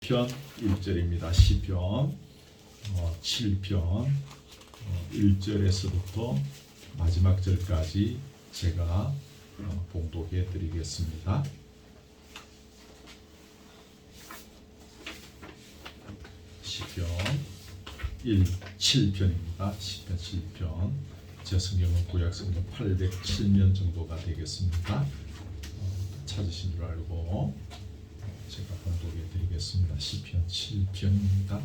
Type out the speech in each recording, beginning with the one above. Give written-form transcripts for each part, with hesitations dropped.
10편 1절입니다. 시편 7편 1절에서부터 마지막 절까지 제가 봉독해 드리겠습니다. 시편 7편입니다. 시편 7편. 제 성경은 구약 성경 807면 정도가 되겠습니다. 찾으신 줄 알고 제가 봉독해 드리겠습니다. 시편 7편입니다.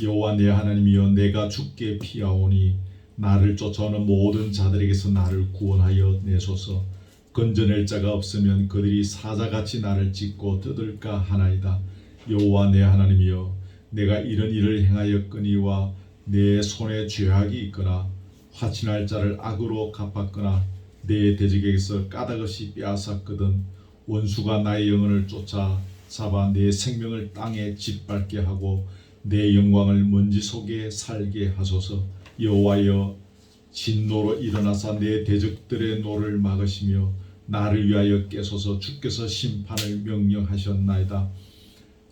여호와 내 하나님이여, 내가 주께 피하오니 나를 쫓아오는 모든 자들에게서 나를 구원하여 내소서. 건져낼 자가 없으면 그들이 사자같이 나를 찢고 뜯을까 하나이다. 여호와 내 하나님이여, 내가 이런 일을 행하였거니와 내 손에 죄악이 있거나 화친할 자를 악으로 갚았거나 내 대적에게서 까닭없이 빼앗았거든 원수가 나의 영혼을 쫓아 잡아 내 생명을 땅에 짓밟게 하고 내 영광을 먼지 속에 살게 하소서. 여호와여, 진노로 일어나사 내 대적들의 노를 막으시며 나를 위하여 깨소서. 주께서 심판을 명령하셨나이다.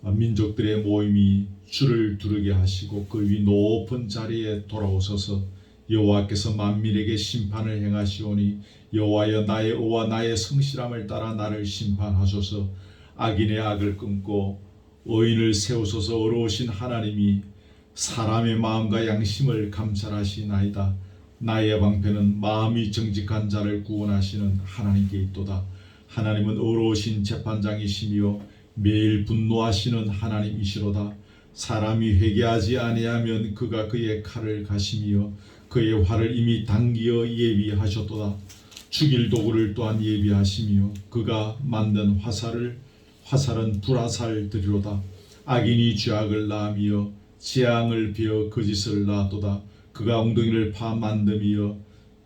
민족들의 모임이 주를 두르게 하시고 그 위 높은 자리에 돌아오소서. 여호와께서 만민에게 심판을 행하시오니 여호와여, 나의 의와 나의 성실함을 따라 나를 심판하소서. 악인의 악을 끊고 의인을 세우소서. 어려우신 하나님이 사람의 마음과 양심을 감찰하시나이다. 나의 방패는 마음이 정직한 자를 구원하시는 하나님께 있도다. 하나님은 어려우신 재판장이시며 매일 분노하시는 하나님이시로다. 사람이 회개하지 아니하면 그가 그의 칼을 가시며 그의 활을 이미 당기어 예비하셨도다. 죽일 도구를 또한 예비하시며 그가 만든 화살은 불화살들이로다. 악인이 죄악을 낳으며 재앙을 베어 거짓을 낳았도다. 그가 엉덩이를 파 만듦이여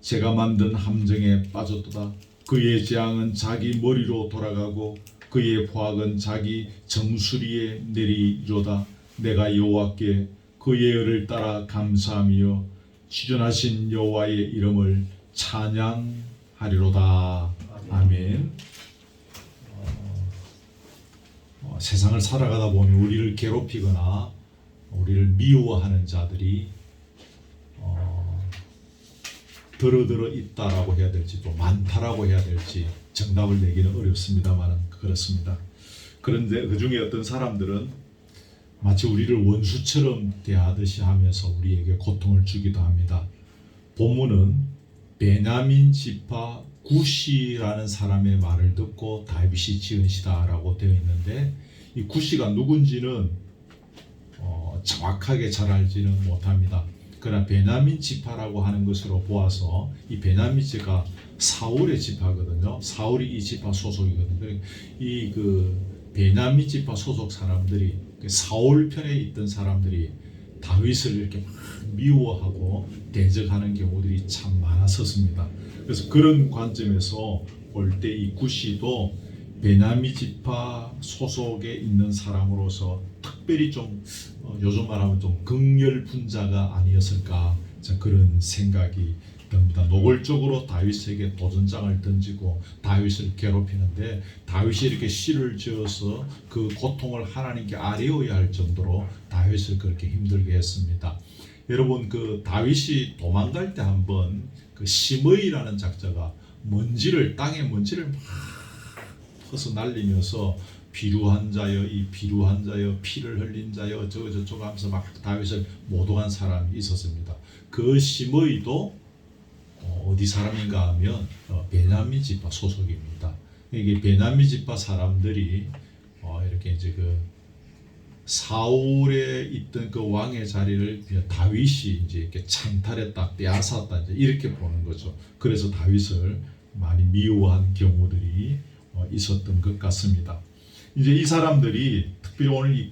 제가 만든 함정에 빠졌도다. 그의 재앙은 자기 머리로 돌아가고 그의 포악은 자기 정수리에 내리리로다. 내가 여호와께 그의 의를 따라 감사하며 지존하신 여호와의 이름을 찬양하리로다. 아멘. 세상을 살아가다 보니 우리를 괴롭히거나 우리를 미워하는 자들이 더러더러 있다라고 해야 될지 또 많다라고 해야 될지 정답을 내기는 어렵습니다만 그렇습니다. 그런데 그 중에 어떤 사람들은 마치 우리를 원수처럼 대하듯이 하면서 우리에게 고통을 주기도 합니다. 본문은 베냐민 지파 구시라는 사람의 말을 듣고 다윗이 지은 시다라고 되어 있는데, 이 구시가 누군지는 정확하게 잘 알지는 못합니다. 그러나 베냐민 지파라고 하는 것으로 보아서 이 베냐민 지파가 사울의 지파거든요. 사울이 이 지파 소속이거든요. 이 베냐민 지파 소속 사람들이 사울 편에 있던 사람들이 다윗을 이렇게 막 미워하고 대적하는 경우들이 참 많았었습니다. 그래서 그런 관점에서 볼 때 이 구시도 베냐민 지파 소속에 있는 사람으로서 특별히 좀 요즘 말하면 좀 극렬분자가 아니었을까, 그런 생각이 듭니다. 노골적으로 다윗에게 도전장을 던지고 다윗을 괴롭히는데 다윗이 이렇게 시를 지어서 그 고통을 하나님께 아뢰어야 할 정도로 다윗을 그렇게 힘들게 했습니다. 여러분, 그 다윗이 도망갈 때 한번 그 심의라는 작자가 땅에 먼지를 막 퍼서 날리면서 비루한 자여, 이 비루한 자여, 피를 흘린 자여, 저거 하면서 막 다윗을 모독한 사람이 있었습니다. 그 심의도 어디 사람인가 하면 베냐민 지파 소속입니다. 이게 베냐민 지파 사람들이 이렇게 이제 그 사울에 있던 그 왕의 자리를 다윗이 이제 이렇게 창탈했다, 빼앗았다, 이제 이렇게 보는 거죠. 그래서 다윗을 많이 미워한 경우들이 있었던 것 같습니다. 이제 이 사람들이 특별히 오늘 이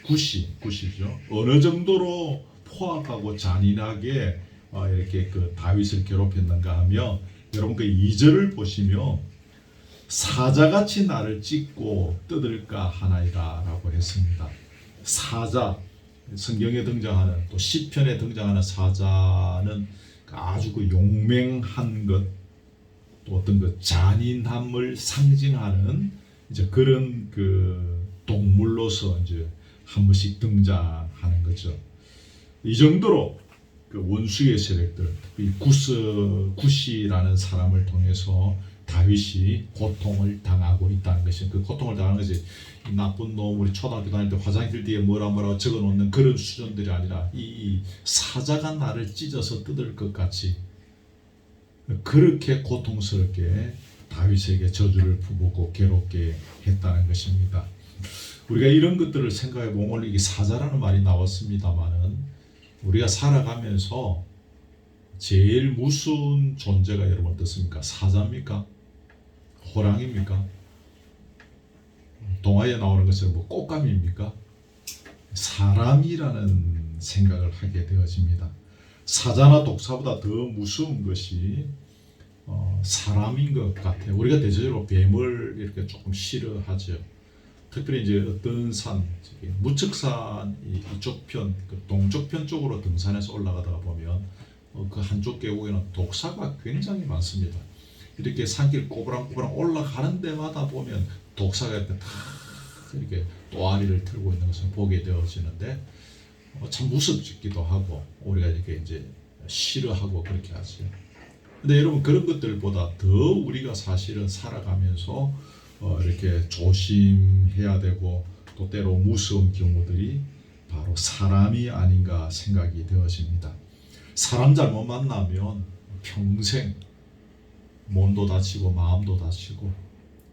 구시죠. 어느 정도로 포악하고 잔인하게 이렇게 그 다윗을 괴롭혔는가 하며, 여러분 그 2절을 보시면 사자같이 나를 찢고 뜯을까 하나이다 라고 했습니다. 사자, 성경에 등장하는, 또 시편에 등장하는 사자는 아주 그 용맹한 것, 또 어떤 그 잔인함을 상징하는 이제 그런 그 동물로서 이제 한 번씩 등장하는 거죠. 이 정도로 그 원수의 세력들, 이 구시라는 사람을 통해서 다윗이 고통을 당하고 있다는 것이, 그 고통을 당하는 것이 이 나쁜 놈, 우리 초등학교 다닐 때 화장실 뒤에 뭐라 적어놓는 그런 수준들이 아니라 이 사자가 나를 찢어서 뜯을 것 같이 그렇게 고통스럽게 다윗에게 저주를 부고 괴롭게 했다는 것입니다. 우리가 이런 것들을 생각해 보면 오늘 이게 사자라는 말이 나왔습니다만은 우리가 살아가면서 제일 무서운 존재가 여러분 어떻습니까? 사자입니까? 호랑이입니까? 동화에 나오는 것처럼 뭐 꽃감입니까? 사람이라는 생각을 하게 되어집니다. 사자나 독사보다 더 무서운 것이 사람인 것 같아요. 우리가 대체적으로 뱀을 이렇게 조금 싫어하죠. 특별히 이제 어떤 산, 무척산 이쪽 편, 그 동쪽 편 쪽으로 등산해서 올라가다가 보면 그 한쪽 계곡에는 독사가 굉장히 많습니다. 이렇게 산길 꼬부랑꼬부랑 올라가는 데마다 보면 독사가 이렇게 또아리를 틀고 있는 것을 보게 되어지는데 참 무섭기도 하고 우리가 이렇게 이제 싫어하고 그렇게 하죠. 근데 여러분 그런 것들보다 더 우리가 사실은 살아가면서 이렇게 조심해야 되고 또 때로 무서운 경우들이 바로 사람이 아닌가 생각이 되어집니다. 사람 잘못 만나면 평생 몸도 다치고 마음도 다치고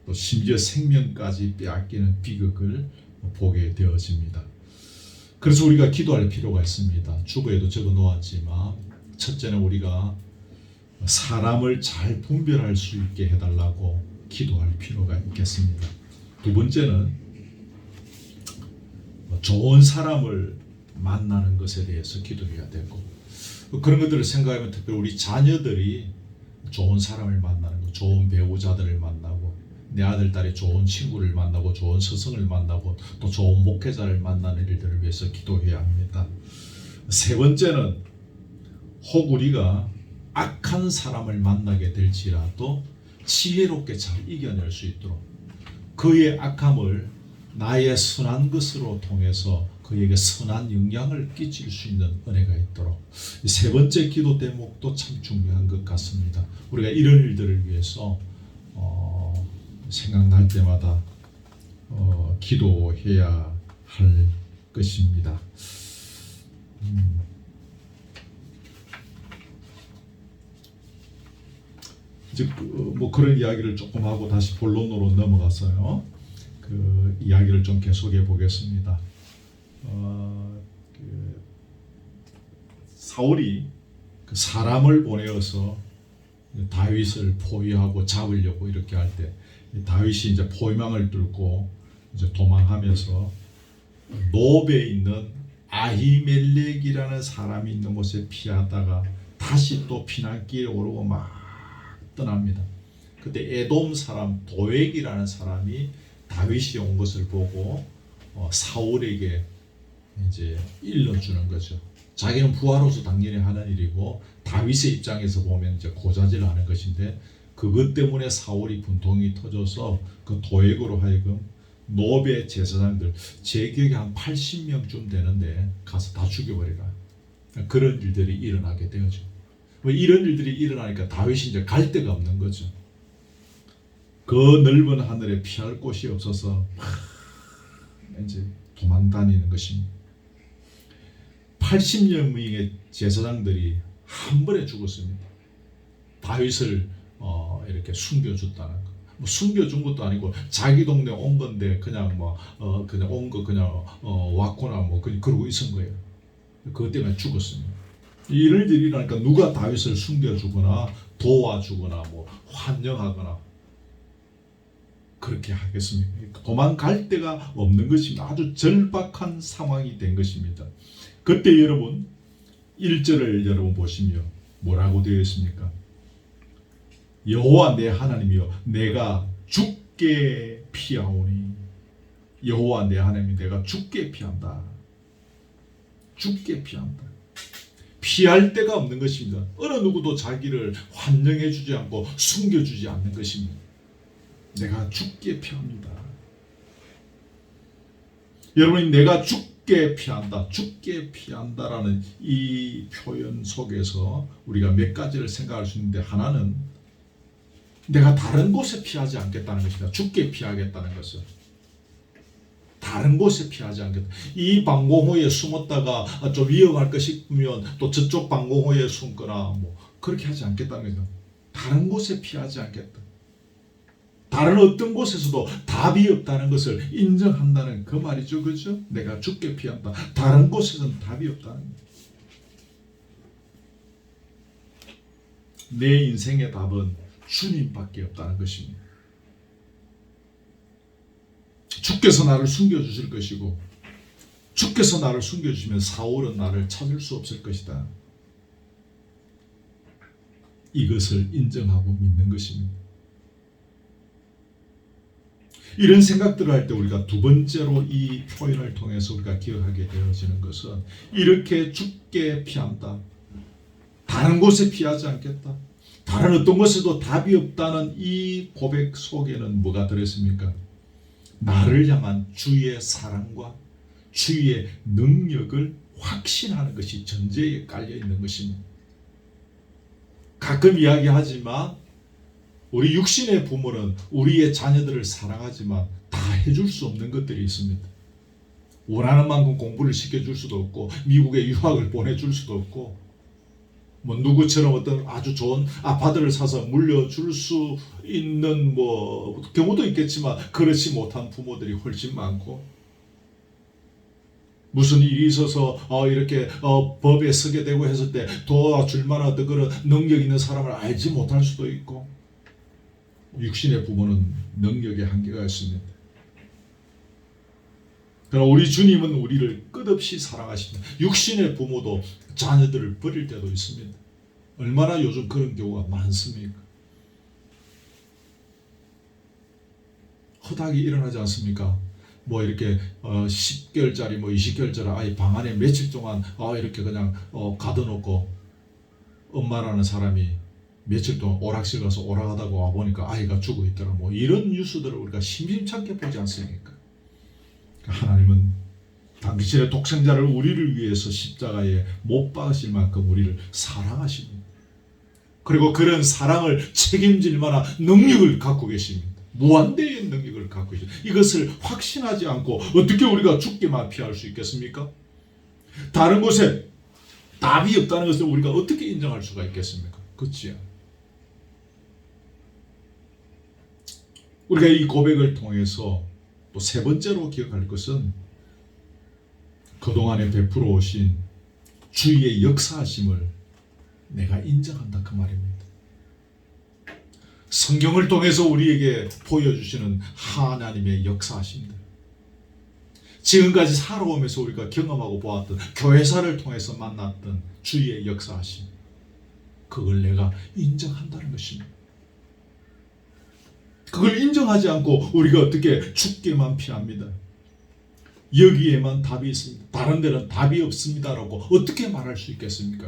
또 심지어 생명까지 빼앗기는 비극을 보게 되어집니다. 그래서 우리가 기도할 필요가 있습니다. 주보에도 적어 놓았지만 첫째는 우리가 사람을 잘 분별할 수 있게 해달라고 기도할 필요가 있겠습니다. 두 번째는 좋은 사람을 만나는 것에 대해서 기도해야 되고 그런 것들을 생각하면 특별히 우리 자녀들이 좋은 사람을 만나는 것, 좋은 배우자들을 만나고 내 아들, 딸이 좋은 친구를 만나고 좋은 스승을 만나고 또 좋은 목회자를 만나는 일들을 위해서 기도해야 합니다. 세 번째는 혹 우리가 악한 사람을 만나게 될지라도 지혜롭게 잘 이겨낼 수 있도록 그의 악함을 나의 선한 것으로 통해서 그에게 선한 영향을 끼칠 수 있는 은혜가 있도록 세 번째 기도 대목도 참 중요한 것 같습니다. 우리가 이런 일들을 위해서 생각날 때마다 기도해야 할 것입니다. 즉 뭐 그런 이야기를 조금 하고 다시 본론으로 넘어가서요. 그 이야기를 좀 계속해 보겠습니다. 사울이 그 사람을 보내어서 다윗을 포위하고 잡으려고 이렇게 할 때 다윗이 이제 포위망을 뚫고 이제 도망하면서 노베에 있는 아히멜렉이라는 사람이 있는 곳에 피하다가 다시 또 피난길에 오르고 막 떠납니다. 그때 에돔 사람 도액이라는 사람이 다윗이 온 것을 보고 사울에게 이제 일러주는 거죠. 자기는 부하로서 당연히 하는 일이고 다윗의 입장에서 보면 이제 고자질을 하는 것인데 그것 때문에 사울이 분통이 터져서 그 도액으로 하여금 노베 제사장들 제 기억에 한 80명쯤 되는데 가서 다 죽여버리라. 그런 일들이 일어나게 되죠. 이런 일들이 일어나니까 다윗이 이제 갈 데가 없는 거죠. 그 넓은 하늘에 피할 곳이 없어서 이제 도망 다니는 것입니다. 80명의 제사장들이 한 번에 죽었습니다. 다윗을 이렇게 숨겨줬다는 거. 뭐 숨겨준 것도 아니고 자기 동네 온 건데 그냥 그냥 온 거 그냥 왔구나 뭐 그러고 있은 거예요. 그것 때문에 죽었습니다. 이런 일이 일어나니까 누가 다윗을 숨겨주거나 도와주거나 뭐 환영하거나 그렇게 하겠습니까? 도망갈 데가 없는 것입니다. 아주 절박한 상황이 된 것입니다. 그때 여러분 1절을 여러분 보시면 뭐라고 되어 있습니까? 여호와 내 하나님이여 내가 죽게 피하오니 여호와 내 하나님이 내가 죽게 피한다. 죽게 피한다. 피할 데가 없는 것입니다. 어느 누구도 자기를 환영해 주지 않고 숨겨주지 않는 것입니다. 내가 죽게 피합니다. 여러분이 내가 죽게 피한다, 죽게 피한다라는 이 표현 속에서 우리가 몇 가지를 생각할 수 있는데, 하나는 내가 다른 곳에 피하지 않겠다는 것입니다. 죽게 피하겠다는 것은 다른 곳에 피하지 않겠다. 이 방공호에 숨었다가 좀 위험할 것 싶으면 또 저쪽 방공호에 숨거나 뭐 그렇게 하지 않겠다는 거죠. 다른 곳에 피하지 않겠다. 다른 어떤 곳에서도 답이 없다는 것을 인정한다는 그 말이죠. 그죠? 내가 죽게 피한다. 다른 곳에서는 답이 없다는 거예요. 내 인생의 답은 주님밖에 없다는 것입니다. 주께서 나를 숨겨주실 것이고, 주께서 나를 숨겨주시면 사울은 나를 찾을 수 없을 것이다. 이것을 인정하고 믿는 것입니다. 이런 생각들을 할 때 우리가 두 번째로 이 표현을 통해서 우리가 기억하게 되어지는 것은, 이렇게 죽게 피한다, 다른 곳에 피하지 않겠다, 다른 어떤 곳에도 답이 없다는 이 고백 속에는 뭐가 들었습니까? 나를 향한 주의 사랑과 주의 능력을 확신하는 것이 전제에 깔려 있는 것입니다. 가끔 이야기하지만 우리 육신의 부모는 우리의 자녀들을 사랑하지만 다 해줄 수 없는 것들이 있습니다. 원하는 만큼 공부를 시켜줄 수도 없고, 미국에 유학을 보내줄 수도 없고, 뭐 누구처럼 어떤 아주 좋은 아파트를 사서 물려줄 수 있는 뭐 경우도 있겠지만, 그렇지 못한 부모들이 훨씬 많고, 무슨 일이 있어서 이렇게 법에 서게 되고 했을 때 도와줄 만한 어떤 그런 능력 있는 사람을 알지 못할 수도 있고, 육신의 부모는 능력의 한계가 있습니다. 그러나 우리 주님은 우리를 끝없이 사랑하십니다. 육신의 부모도 자녀들을 버릴 때도 있습니다. 얼마나 요즘 그런 경우가 많습니까? 허닥이 일어나지 않습니까? 뭐 이렇게 10개월짜리 뭐 20개월짜리 아이 방 안에 며칠 동안 이렇게 그냥 가둬놓고, 엄마라는 사람이 며칠 동안 오락실 가서 오락하다가 와보니까 아이가 죽어 있더라. 뭐 이런 뉴스들을 우리가 심심찮게 보지 않습니까? 하나님은 당신의 독생자를 우리를 위해서 십자가에 못 박으실 만큼 우리를 사랑하십니다. 그리고 그런 사랑을 책임질 만한 능력을 갖고 계십니다. 무한대의 능력을 갖고 계십니다. 이것을 확신하지 않고 어떻게 우리가 죽기만 피할 수 있겠습니까? 다른 곳에 답이 없다는 것을 우리가 어떻게 인정할 수가 있겠습니까? 그렇지요. 우리가 이 고백을 통해서 또 세 번째로 기억할 것은, 그동안에 베풀어 오신 주의 역사하심을 내가 인정한다, 그 말입니다. 성경을 통해서 우리에게 보여주시는 하나님의 역사하심들, 지금까지 살아오면서 우리가 경험하고 보았던, 교회사를 통해서 만났던 주의 역사하심, 그걸 내가 인정한다는 것입니다. 그걸 인정하지 않고 우리가 어떻게 죽게만 피합니다. 여기에만 답이 있습니다, 다른 데는 답이 없습니다라고 어떻게 말할 수 있겠습니까?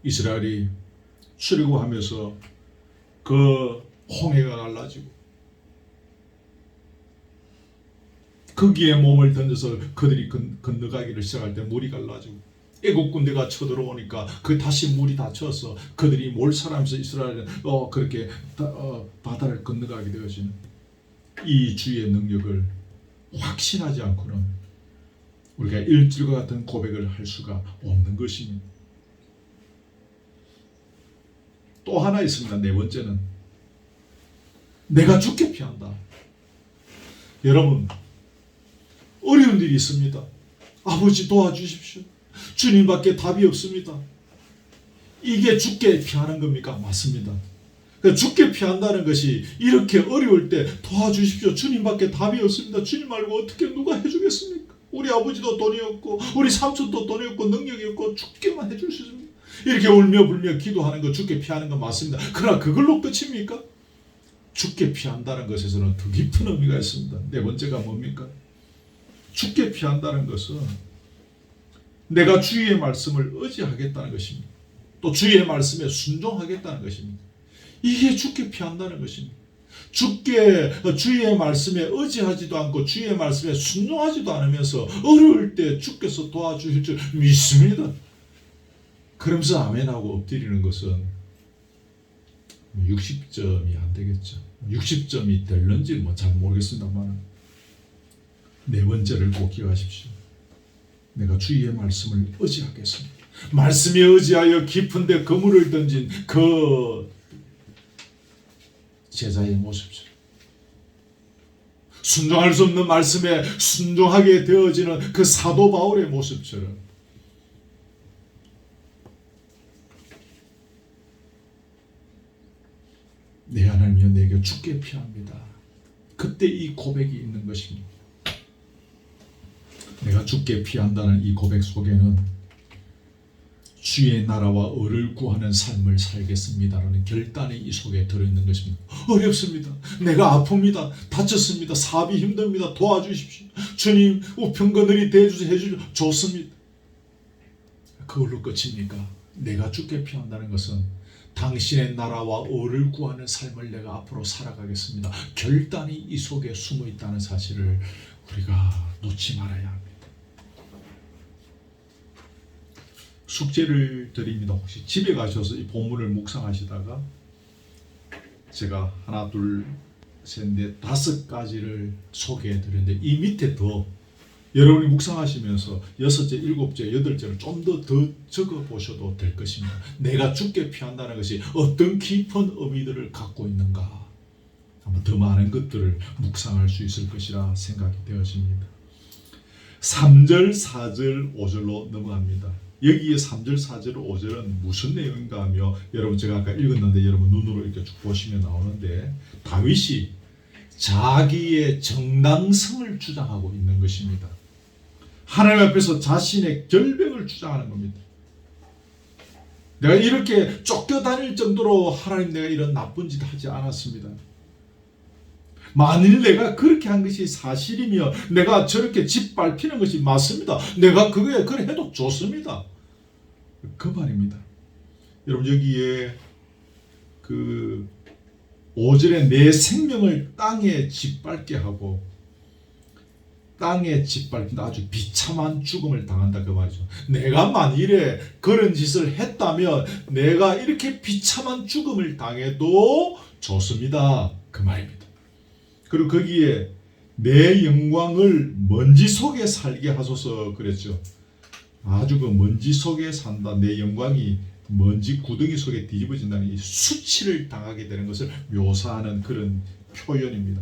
이스라엘이 출애굽하면서 그 홍해가 갈라지고 거기에 몸을 던져서 그들이 건너가기를 시작할 때 물이 갈라지고, 애국 군대가 쳐들어오니까 그 다시 물이 닫혀서 그들이 몰살하면서 이스라엘은 그렇게 바다를 건너가게 되어지는 이 주의 능력을 확신하지 않고는 우리가 일주일과 같은 고백을 할 수가 없는 것입니다. 또 하나 있습니다. 네 번째는 내가 죽게 피한다. 여러분, 어려운 일이 있습니다. 아버지 도와주십시오. 주님밖에 답이 없습니다. 이게 죽게 피하는 겁니까? 맞습니다. 죽게 피한다는 것이 이렇게 어려울 때 도와주십시오. 주님밖에 답이 없습니다. 주님 말고 어떻게 누가 해주겠습니까? 우리 아버지도 돈이 없고 우리 삼촌도 돈이 없고 능력이 없고 죽게만 해줄 수 있습니다. 이렇게 울며 불며 기도하는 거, 죽게 피하는 건 맞습니다. 그러나 그걸로 끝입니까? 죽게 피한다는 것에서는 더 깊은 의미가 있습니다. 네 번째가 뭡니까? 죽게 피한다는 것은 내가 주의 말씀을 의지하겠다는 것입니다. 또 주의 말씀에 순종하겠다는 것입니다. 이게 죽게 피한다는 것입니다. 주께 주의 말씀에 의지하지도 않고 주의 말씀에 순종하지도 않으면서 어려울 때 주께서 도와주실 줄 믿습니다. 그러면서 아멘하고 엎드리는 것은 60점이 안 되겠죠. 60점이 될는지 잘 모르겠습니다만 네 번째를 꼭 기억하십시오. 내가 주의 말씀을 의지하겠습니다. 말씀에 의지하여 깊은데 그물을 던진 그 제자의 모습처럼 순종할 수 없는 말씀에 순종하게 되어지는 그 사도 바울의 모습처럼 내 하나님이여 내게 주께 피합니다. 그때 이 고백이 있는 것입니다. 내가 주께 피한다는 이 고백 속에는 주의 나라와 의를 구하는 삶을 살겠습니다라는 결단이 이 속에 들어있는 것입니다. 어렵습니다. 내가 아픕니다. 다쳤습니다. 사업이 힘듭니다. 도와주십시오. 주님 우편거늘이 대주해주시오. 좋습니다. 그걸로 끝입니까? 내가 주께 피한다는 것은 당신의 나라와 의를 구하는 삶을 내가 앞으로 살아가겠습니다. 결단이 이 속에 숨어 있다는 사실을 우리가 놓지 말아야 합니다. 숙제를 드립니다. 혹시 집에 가셔서 이 본문을 묵상하시다가 제가 하나, 둘, 셋, 넷, 5가지를 소개해 드렸는데 이 밑에 더 여러분이 묵상하시면서 6째, 7째, 8째를 좀 더 적어 보셔도 될 것입니다. 내가 주께 피한다는 것이 어떤 깊은 의미들을 갖고 있는가 아마 더 많은 것들을 묵상할 수 있을 것이라 생각이 되어집니다. 3절, 4절, 5절로 넘어갑니다. 여기에 3절, 4절, 5절은 무슨 내용인가 하며 여러분 제가 아까 읽었는데 여러분 눈으로 이렇게 쭉 보시면 나오는데 다윗이 자기의 정당성을 주장하고 있는 것입니다. 하나님 앞에서 자신의 결백을 주장하는 겁니다. 내가 이렇게 쫓겨다닐 정도로 하나님 내가 이런 나쁜 짓 하지 않았습니다. 만일 내가 그렇게 한 것이 사실이며 내가 저렇게 짓밟히는 것이 맞습니다. 내가 그거에 그래 해도 좋습니다. 그 말입니다. 여러분 여기에 그 5절에 내 생명을 땅에 짓밟게 하고 땅에 짓밟힌다 아주 비참한 죽음을 당한다 그 말이죠. 내가 만일에 그런 짓을 했다면 내가 이렇게 비참한 죽음을 당해도 좋습니다. 그 말입니다. 그리고 거기에 내 영광을 먼지 속에 살게 하소서 그랬죠. 아주 그 먼지 속에 산다. 내 영광이 먼지 구덩이 속에 뒤집어진다는 이 수치를 당하게 되는 것을 묘사하는 그런 표현입니다.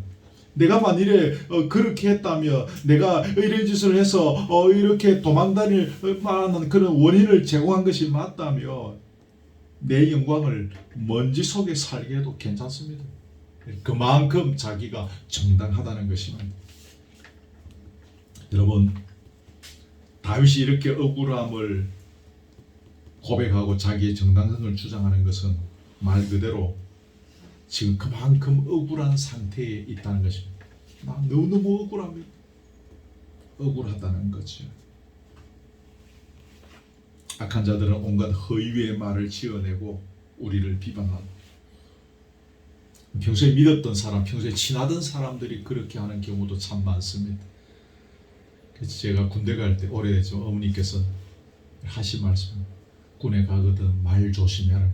내가 만일에 그렇게 했다며 내가 이런 짓을 해서 이렇게 도망다닐 만한 그런 원인을 제공한 것이 맞다며 내 영광을 먼지 속에 살게 해도 괜찮습니다. 그만큼 자기가 정당하다는 것입니다. 여러분 다윗이 이렇게 억울함을 고백하고 자기의 정당성을 주장하는 것은 말 그대로 지금 그만큼 억울한 상태에 있다는 것입니다. 나 너무너무 억울합니다. 억울하다는 거죠. 악한 자들은 온갖 허위의 말을 지어내고 우리를 비방하고 평소에 믿었던 사람, 평소에 친하던 사람들이 그렇게 하는 경우도 참 많습니다. 그래서 제가 군대 갈 때 오래됐죠. 어머니께서 하신 말씀 군에 가거든 말 조심해라.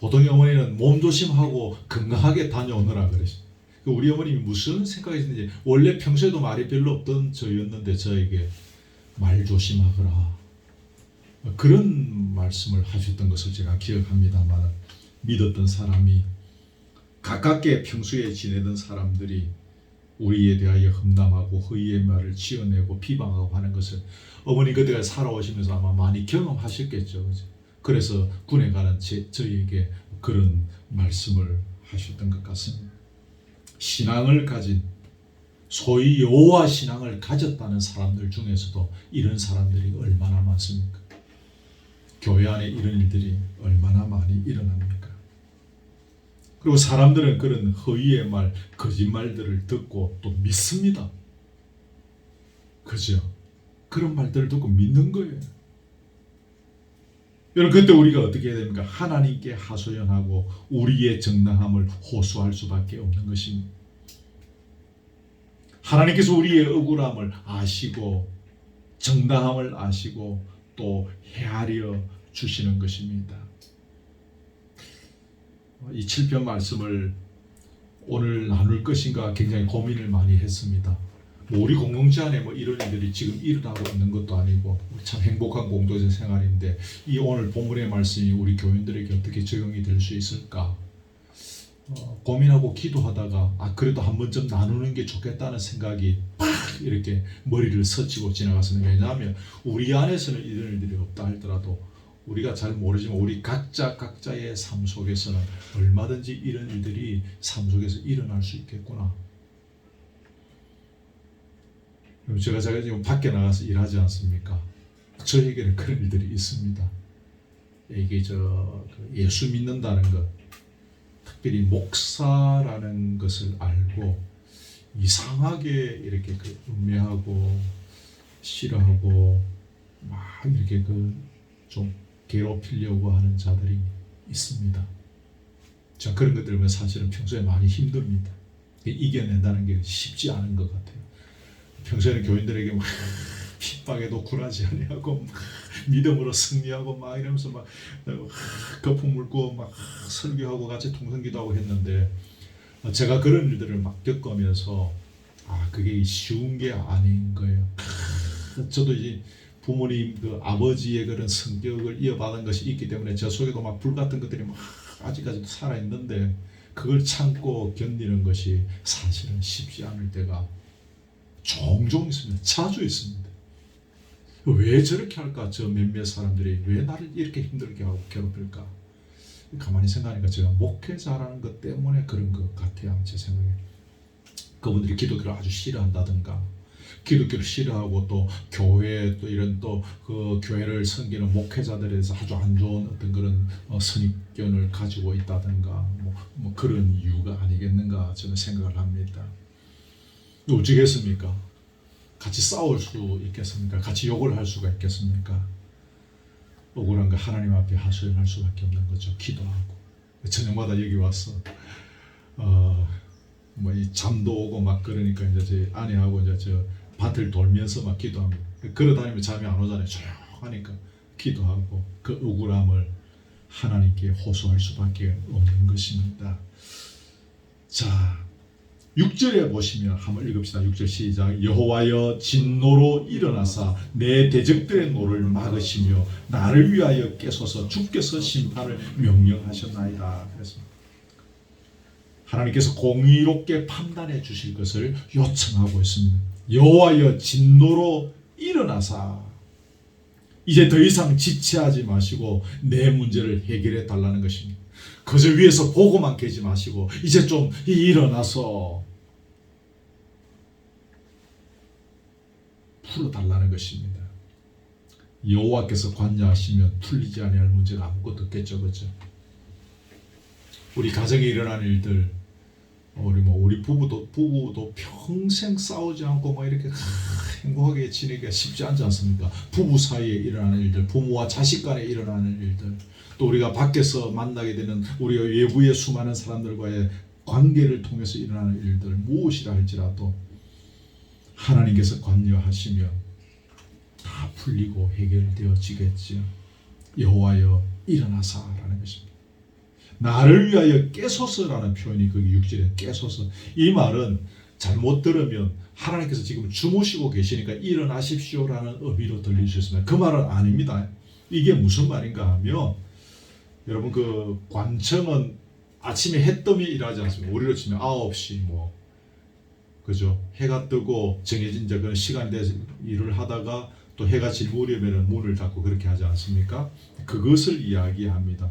보통 어머니는 몸 조심하고 건강하게 다녀오느라 그러시. 우리 어머님이 무슨 생각이셨는지 원래 평소에도 말이 별로 없던 저였는데 저에게 말 조심하거라 그런 말씀을 하셨던 것을 제가 기억합니다만 믿었던 사람이 가깝게 평소에 지내던 사람들이 우리에 대하여 험담하고 허위의 말을 지어내고 비방하고 하는 것을 어머니 그때가 살아오시면서 아마 많이 경험하셨겠죠. 그래서 군에 가는 저희에게 그런 말씀을 하셨던 것 같습니다. 신앙을 가진 소위 여호와 신앙을 가졌다는 사람들 중에서도 이런 사람들이 얼마나 많습니까? 교회 안에 이런 일들이 얼마나 많이 일어납니까? 그리고 사람들은 그런 허위의 말, 거짓말들을 듣고 또 믿습니다. 그죠? 그런 말들을 듣고 믿는 거예요. 여러분 그때 우리가 어떻게 해야 됩니까? 하나님께 하소연하고 우리의 정당함을 호소할 수밖에 없는 것입니다. 하나님께서 우리의 억울함을 아시고 정당함을 아시고 또 헤아려 주시는 것입니다. 이 7편 말씀을 오늘 나눌 것인가 굉장히 고민을 많이 했습니다. 우리 공동체 안에 이런 일들이 지금 일어나고 있는 것도 아니고 참 행복한 공동체 생활인데 이 오늘 본문의 말씀이 우리 교인들에게 어떻게 적용이 될 수 있을까 고민하고 기도하다가 그래도 한 번쯤 나누는 게 좋겠다는 생각이 팍 이렇게 머리를 스치고 지나갔습니다. 왜냐하면 우리 안에서는 이런 일들이 없다 할더라도 우리가 잘 모르지만 우리 각자의 삶 속에서는 얼마든지 이런 일들이 삶 속에서 일어날 수 있겠구나. 제가 지금 밖에 나가서 일하지 않습니까? 저에게는 그런 일들이 있습니다. 이게 예수 믿는다는 것, 특별히 목사라는 것을 알고 이상하게 이렇게 음해하고 싫어하고 막 이렇게 좀 괴롭히려고 하는 자들이 있습니다. 자, 그런 것들은 사실은 평소에 많이 힘듭니다. 이겨낸다는 게 쉽지 않은 것 같아요. 평소에는 교인들에게 막 핍박에도 굴하지 아니하고 믿음으로 승리하고 막 이러면서 막 거품 물고 막 설교하고 같이 통성기도하고 했는데 제가 그런 일들을 막 겪으면서 그게 쉬운 게 아닌 거예요. 저도 이제 부모님 아버지의 그런 성격을 이어받은 것이 있기 때문에 저 속에도 막 불 같은 것들이 막 아직까지도 살아 있는데 그걸 참고 견디는 것이 사실은 쉽지 않을 때가 종종 있습니다. 자주 있습니다. 왜 저렇게 할까? 저 몇몇 사람들이 왜 나를 이렇게 힘들게 하고 괴롭힐까? 가만히 생각하니까 제가 목회자라는 것 때문에 그런 것 같아요. 제 생각에. 그분들이 기독교를 아주 싫어한다든가 기독교를 싫어하고 또 교회 또 이런 그 교회를 섬기는 목회자들에 대해서 아주 안 좋은 어떤 그런 선입견을 가지고 있다든가 뭐 그런 이유가 아니겠는가 저는 생각을 합니다. 어찌겠습니까? 같이 싸울 수 있겠습니까? 같이 욕을 할 수가 있겠습니까? 억울한 거 하나님 앞에 하소연할 수밖에 없는 거죠. 기도하고 저녁마다 여기 와서 이 잠도 오고 막 그러니까 이제 제 아내하고 이제 저 밭을 돌면서 막 기도합니다. 걸어다니면 잠이 안 오잖아요. 조용하니까 기도하고 그 억울함을 하나님께 호소할 수밖에 없는 것입니다. 자, 6절에 보시면 한번 읽읍시다. 6절 시작. 여호와여 진노로 일어나사 내 대적들의 노를 막으시며 나를 위하여 깨소서 주께서 심판을 명령하셨나이다. 그래서 하나님께서 공의롭게 판단해 주실 것을 요청하고 있습니다. 여호와여 진노로 일어나사 이제 더 이상 지체하지 마시고 내 문제를 해결해 달라는 것입니다. 그저 위에서 보고만 계지 마시고 이제 좀 일어나서 풀어달라는 것입니다. 여호와께서 관여하시면 풀리지 아니할 문제가 아무것도 없겠죠, 그렇죠? 우리 가정에 일어나는 일들, 우리 부부도 평생 싸우지 않고 막 이렇게 행복하게 지내기가 쉽지 않지 않습니까? 부부 사이에 일어나는 일들, 부모와 자식 간에 일어나는 일들, 또 우리가 밖에서 만나게 되는 우리가 외부의 수많은 사람들과의 관계를 통해서 일어나는 일들 무엇이라 할지라도 하나님께서 관여하시면 다 풀리고 해결되어지겠지요. 여호와여 일어나사라는 것입니다. 나를 위하여 깨소서라는 표현이 거기 6절에 깨소서. 이 말은 잘못 들으면 하나님께서 지금 주무시고 계시니까 일어나십시오라는 의미로 들릴 수 있습니다. 그 말은 아닙니다. 이게 무슨 말인가 하면 여러분 그 관청은 아침에 해 뜨면 일하지 않습니까? 우리로 치면 9시 그죠? 해가 뜨고 정해진 그런 시간에 대해서 일을 하다가 또 해가 질 무렵에는 문을 닫고 그렇게 하지 않습니까? 그것을 이야기합니다.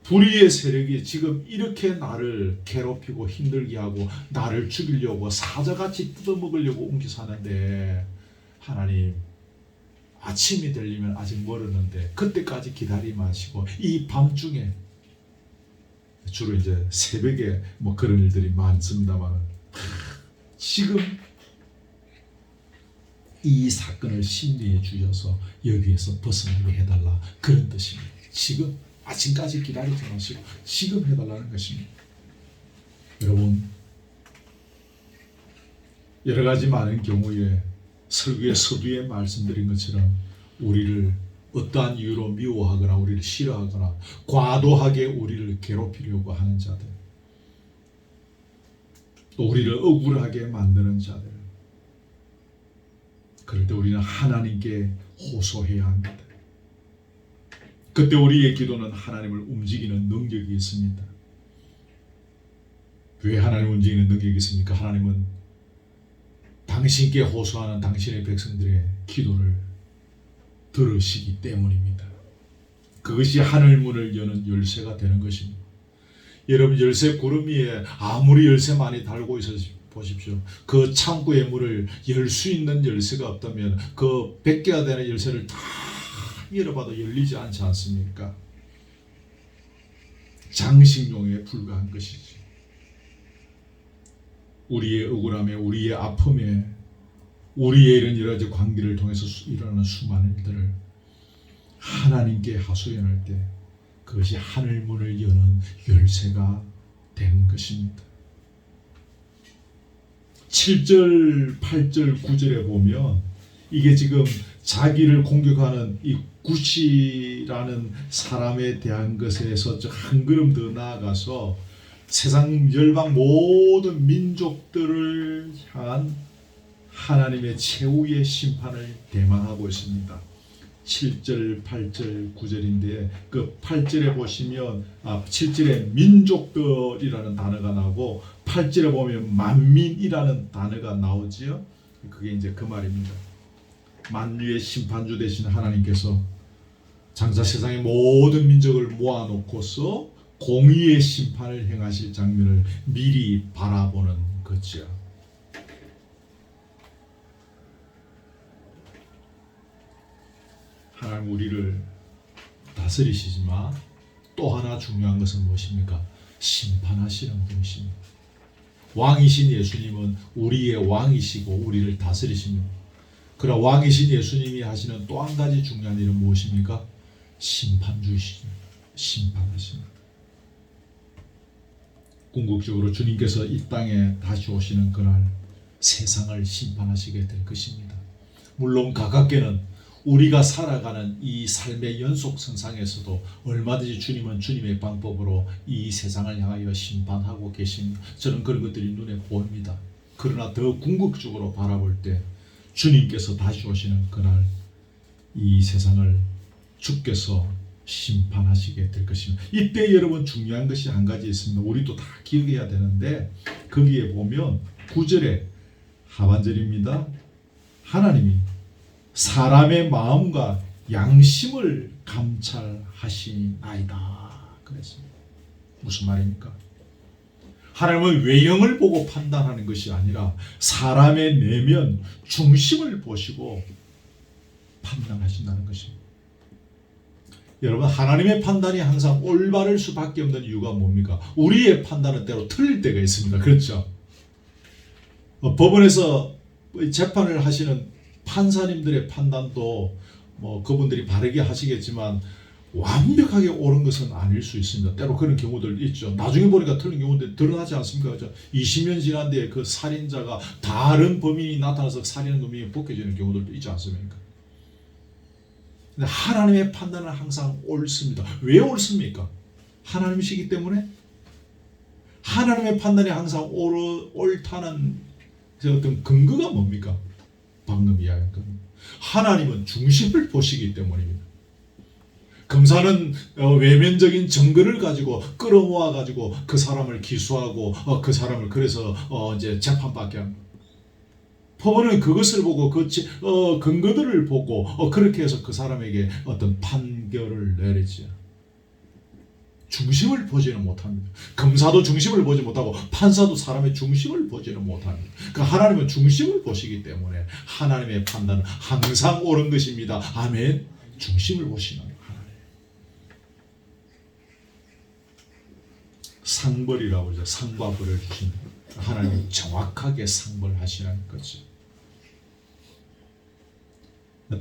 불의의 세력이 지금 이렇게 나를 괴롭히고 힘들게 하고 나를 죽이려고 사자같이 뜯어먹으려고 옮겨 사는데 하나님 아침이 되려면 아직 멀었는데 그때까지 기다리 마시고 이 밤중에 주로 이제 새벽에 그런 일들이 많습니다만 지금 이 사건을 심리해 주셔서 여기에서 벗어나게 해달라 그런 뜻입니다. 지금 아침까지 기다리지 마시고 지금 해달라는 것입니다. 여러분, 여러 가지 많은 경우에 설교의 서두에 말씀드린 것처럼 우리를 어떠한 이유로 미워하거나 우리를 싫어하거나 과도하게 우리를 괴롭히려고 하는 자들, 또 우리를 억울하게 만드는 자들, 그럴 때 우리는 하나님께 호소해야 합니다. 그때 우리의 기도는 하나님을 움직이는 능력이 있습니다. 왜 하나님을 움직이는 능력이 있습니까? 하나님은 당신께 호소하는 당신의 백성들의 기도를 들으시기 때문입니다. 그것이 하늘문을 여는 열쇠가 되는 것입니다. 여러분, 열쇠 구름 위에 아무리 열쇠 많이 달고 있어 보십시오. 그 창고의 문을 열 수 있는 열쇠가 없다면 그 100개가 되는 열쇠를 다 열어봐도 열리지 않지 않습니까? 장식용에 불과한 것이지. 우리의 억울함에, 우리의 아픔에, 우리의 이런 여러 가지 관계를 통해서 일어나는 수많은 일들을 하나님께 하소연할 때 그것이 하늘문을 여는 열쇠가 되는 것입니다. 7절, 8절, 9절에 보면 이게 지금 자기를 공격하는 이 구시라는 사람에 대한 것에서 한 걸음 더 나아가서 세상 열방 모든 민족들을 향한 하나님의 최후의 심판을 대망하고 있습니다. 7절, 8절, 9절인데 그 8절에 보시면 7절에 민족들이라는 단어가 나오고 8절에 보면 만민이라는 단어가 나오지요. 그게 이제 그 말입니다. 만유의 심판주 되신 하나님께서 장차 세상의 모든 민족을 모아놓고서 공의의 심판을 행하실 장면을 미리 바라보는 거죠. 하나님 우리를 다스리시지만 또 하나 중요한 것은 무엇입니까? 심판하시는 분이십니다. 왕이신 예수님은 우리의 왕이시고 우리를 다스리십니다. 그러나 왕이신 예수님이 하시는 또 한 가지 중요한 일은 무엇입니까? 심판주이십니다. 심판하십니다. 궁극적으로 주님께서 이 땅에 다시 오시는 그날 세상을 심판하시게 될 것입니다. 물론 가깝게는 우리가 살아가는 이 삶의 연속선상에서도 얼마든지 주님은 주님의 방법으로 이 세상을 향하여 심판하고 계십니다. 저는 그런 것들이 눈에 보입니다. 그러나 더 궁극적으로 바라볼 때 주님께서 다시 오시는 그날 이 세상을 주께서 심판하시게 될 것입니다. 이때 여러분 중요한 것이 한 가지 있습니다. 우리도 다 기억해야 되는데 거기에 보면 9절에 하반절입니다. 하나님이 사람의 마음과 양심을 감찰하시나이다 그랬습니다. 무슨 말입니까? 하나님은 외형을 보고 판단하는 것이 아니라 사람의 내면 중심을 보시고 판단하신다는 것입니다. 여러분, 하나님의 판단이 항상 올바를 수밖에 없는 이유가 뭡니까? 우리의 판단은 때로 틀릴 때가 있습니다. 그렇죠? 법원에서 재판을 하시는 판사님들의 판단도 그분들이 바르게 하시겠지만 완벽하게 옳은 것은 아닐 수 있습니다. 때로 그런 경우들 있죠. 나중에 보니까 틀린 경우들 드러나지 않습니까? 그렇죠? 20년 지난 뒤에 그 살인자가 다른 범인이 나타나서 살인 놈이 벗겨지는 경우들도 있지 않습니까? 근데 하나님의 판단은 항상 옳습니다. 왜 옳습니까? 하나님이시기 때문에. 하나님의 판단이 항상 옳다는 어떤 근거가 뭡니까? 방금 이야기한 겁니다. 하나님은 중심을 보시기 때문입니다. 검사는 외면적인 증거를 가지고 끌어모아 가지고 그 사람을 기소하고 그 사람을 그래서 이제 재판받게 합니다. 법원은 그것을 보고 그 근거들을 보고 그렇게 해서 그 사람에게 어떤 판결을 내리죠. 중심을 보지는 못합니다. 검사도 중심을 보지 못하고 판사도 사람의 중심을 보지는 못합니다. 그러니까 하나님은 중심을 보시기 때문에 하나님의 판단은 항상 옳은 것입니다. 아멘. 중심을 보시는 하나님. 상벌이라고 그러죠. 상과 벌을 주시는 하나님이 정확하게 상벌하시는 거죠.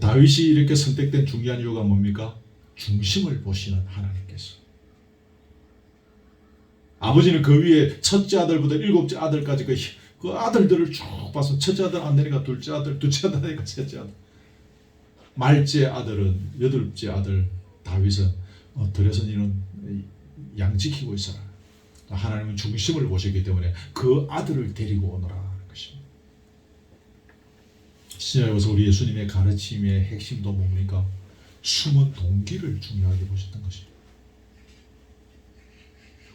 다윗이 이렇게 선택된 중요한 이유가 뭡니까? 중심을 보시는 하나님께서, 아버지는 그 위에 첫째 아들부터 일곱째 아들까지 그 아들들을 쭉 봐서 첫째 아들 안 되니까 둘째 아들, 둘째 아들 안 되니까 셋째 아들, 말째 아들은 여덟째 아들 다윗은 들에서 니는 양 지키고 있어라. 하나님은 중심을 보시기 때문에 그 아들을 데리고 오너라 하는 것입니다. 신약에서 우리 예수님의 가르침의 핵심도 뭡니까? 숨은 동기를 중요하게 보셨던 것입니다.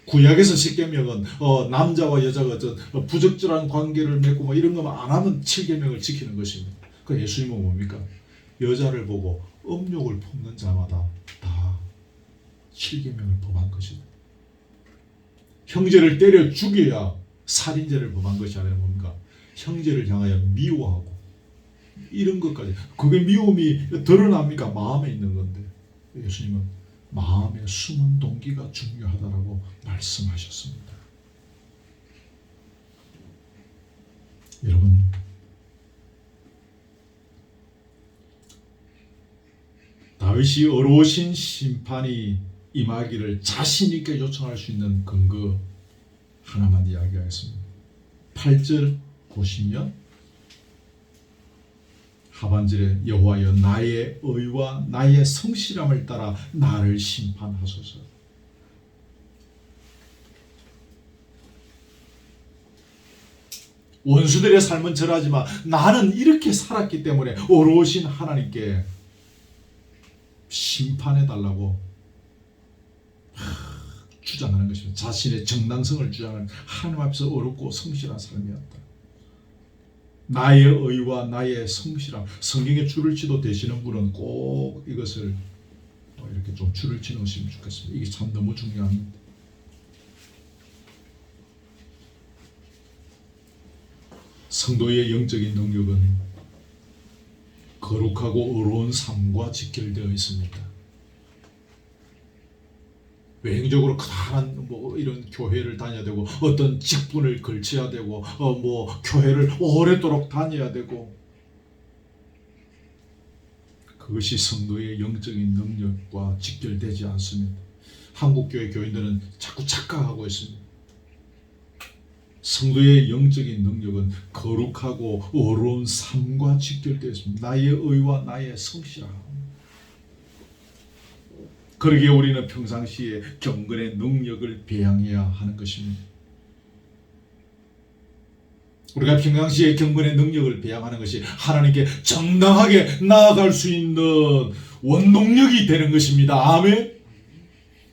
구약에서 십계명은 남자와 여자가 부적절한 관계를 맺고 이런 것만 안 하면 7계명을 지키는 것입니다. 그 예수님은 뭡니까? 여자를 보고 음욕을 품는 자마다 다 7계명을 범한 것이다. 형제를 때려 죽여야 살인죄를 범한 것이 아니라 뭡니까? 형제를 향하여 미워하고 이런 것까지. 그게 미움이 드러납니까? 마음에 있는 건데 예수님은 마음의 숨은 동기가 중요하다라고 말씀하셨습니다. 여러분, 다윗이 어려우신 심판이 임하기를 자신 있게 요청할 수 있는 근거 하나만 이야기하겠습니다. 8절 보시면 하반절에 여호와여 나의 의와 나의 성실함을 따라 나를 심판하소서. 원수들의 삶은 절하지만 나는 이렇게 살았기 때문에 어려우신 하나님께 심판해달라고 주장하는 것입니다. 자신의 정당성을 주장하는, 하나님 앞에서 어렵고 성실한 삶이었다. 나의 의와 나의 성실함. 성경에 줄을 치도 되시는 분은 꼭 이것을 또 이렇게 좀 줄을 치 놓으시면 좋겠습니다. 이게 참 너무 중요합니다. 성도의 영적인 능력은 거룩하고 의로운 삶과 직결되어 있습니다. 외형적으로 크다란 이런 교회를 다녀야 되고 어떤 직분을 걸쳐야 되고 교회를 오래도록 다녀야 되고, 그것이 성도의 영적인 능력과 직결되지 않습니다. 한국교회 교인들은 자꾸 착각하고 있습니다. 성도의 영적인 능력은 거룩하고 어려운 삶과 직결되어 있습니다. 나의 의와 나의 성실함. 그러기에 우리는 평상시에 경건의 능력을 배양해야 하는 것입니다. 우리가 평상시에 경건의 능력을 배양하는 것이 하나님께 정당하게 나아갈 수 있는 원동력이 되는 것입니다. 아멘.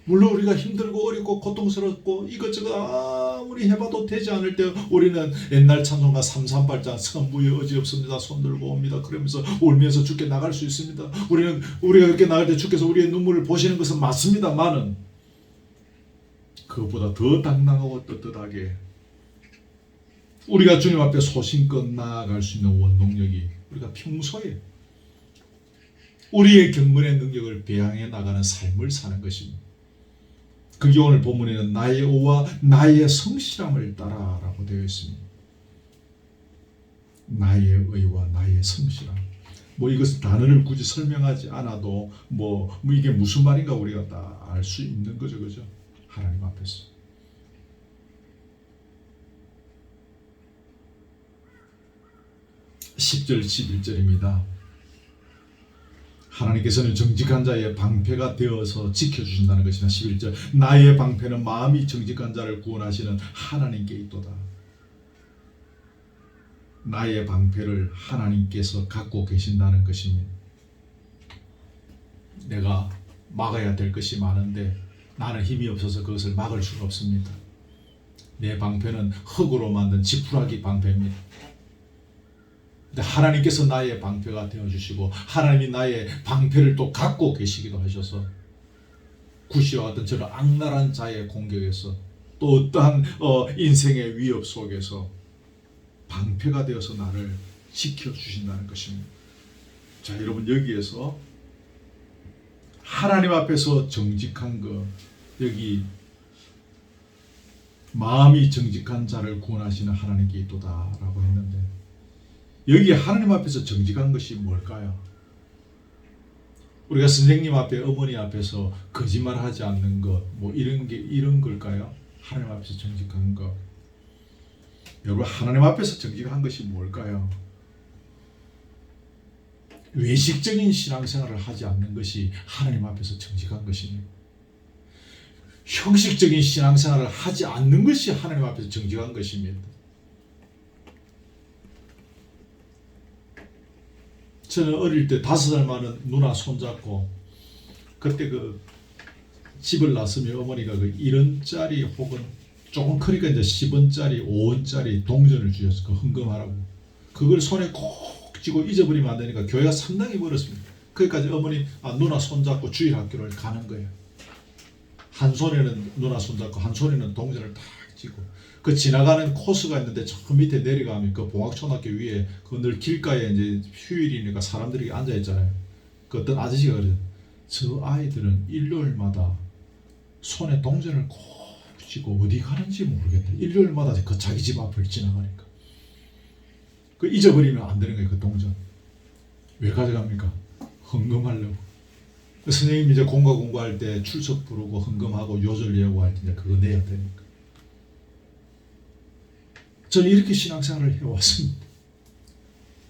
물론 우리가 힘들고 어렵고 고통스럽고 이것저것 아무리 해봐도 되지 않을 때 우리는 옛날 찬송가 33발장 선부에 의지없습니다 손들고 옵니다 그러면서 울면서 주께 나갈 수 있습니다. 우리가 그렇게 나갈 때 주께서 우리의 눈물을 보시는 것은 맞습니다만은 그것보다 더 당당하고 떳떳하게 우리가 주님 앞에 소신껏 나아갈 수 있는 원동력이 우리가 평소에 우리의 경건의 능력을 배양해 나가는 삶을 사는 것입니다. 그게 오늘 본문에는 나의 의와 나의 성실함을 따라라고 되어 있습니다. 나의 의와 나의 성실함. 이것은 단어를 굳이 설명하지 않아도 이게 무슨 말인가 우리가 다 알 수 있는 거죠, 그죠? 하나님 앞에서. (10절) (11절입니다) 하나님께서는 정직한 자의 방패가 되어서 지켜주신다는 것이나 11절 나의 방패는 마음이 정직한 자를 구원하시는 하나님께 있도다. 나의 방패를 하나님께서 갖고 계신다는 것입니다. 내가 막아야 될 것이 많은데 나는 힘이 없어서 그것을 막을 수가 없습니다. 내 방패는 흙으로 만든 지푸라기 방패입니다. 하나님께서 나의 방패가 되어주시고 하나님이 나의 방패를 또 갖고 계시기도 하셔서 구시와 같은 저런 악랄한 자의 공격에서 또 어떠한 인생의 위협 속에서 방패가 되어서 나를 지켜주신다는 것입니다. 자, 여러분, 여기에서 하나님 앞에서 정직한 것, 여기 마음이 정직한 자를 구원하시는 하나님께 있도다 라고 했는데, 여기 하나님 앞에서 정직한 것이 뭘까요? 우리가 선생님 앞에 어머니 앞에서 거짓말하지 않는 것, 뭐 이런 걸까요? 하나님 앞에서 정직한 것. 여러분, 하나님 앞에서 정직한 것이 뭘까요? 외식적인 신앙생활을 하지 않는 것이 하나님 앞에서 정직한 것입니다. 형식적인 신앙생활을 하지 않는 것이 하나님 앞에서 정직한 것입니다. 저는 어릴 때 5살 많은 누나 손잡고 그때 그 집을 나서면 어머니가 그 1원짜리 혹은 조금 크니까 이제 10원짜리, 5원짜리 동전을 주셨어요. 그 헌금하라고. 그걸 손에 콕 쥐고 잊어버리면 안 되니까 교회가 상당히 멀었습니다. 거기까지 어머니, 누나 손잡고 주일학교를 가는 거예요. 한 손에는 누나 손잡고 한 손에는 동전을 딱 쥐고 그 지나가는 코스가 있는데 저 밑에 내려가면 그 봉학초등학교 위에 그 늘 길가에 이제 휴일이니까 사람들이 앉아 있잖아요. 그 어떤 아저씨가 그래요. 저 아이들은 일요일마다 손에 동전을 콕 쥐고 어디 가는지 모르겠다. 일요일마다 그 자기 집 앞을 지나가니까 그 잊어버리면 안 되는 거예요. 그 동전 왜 가져갑니까? 헌금하려고. 선생님이 이제 공부할 때 출석 부르고 헌금하고 요절 예고할 때 이제 그거 내야 되니까. 저는 이렇게 신앙생활을 해왔습니다.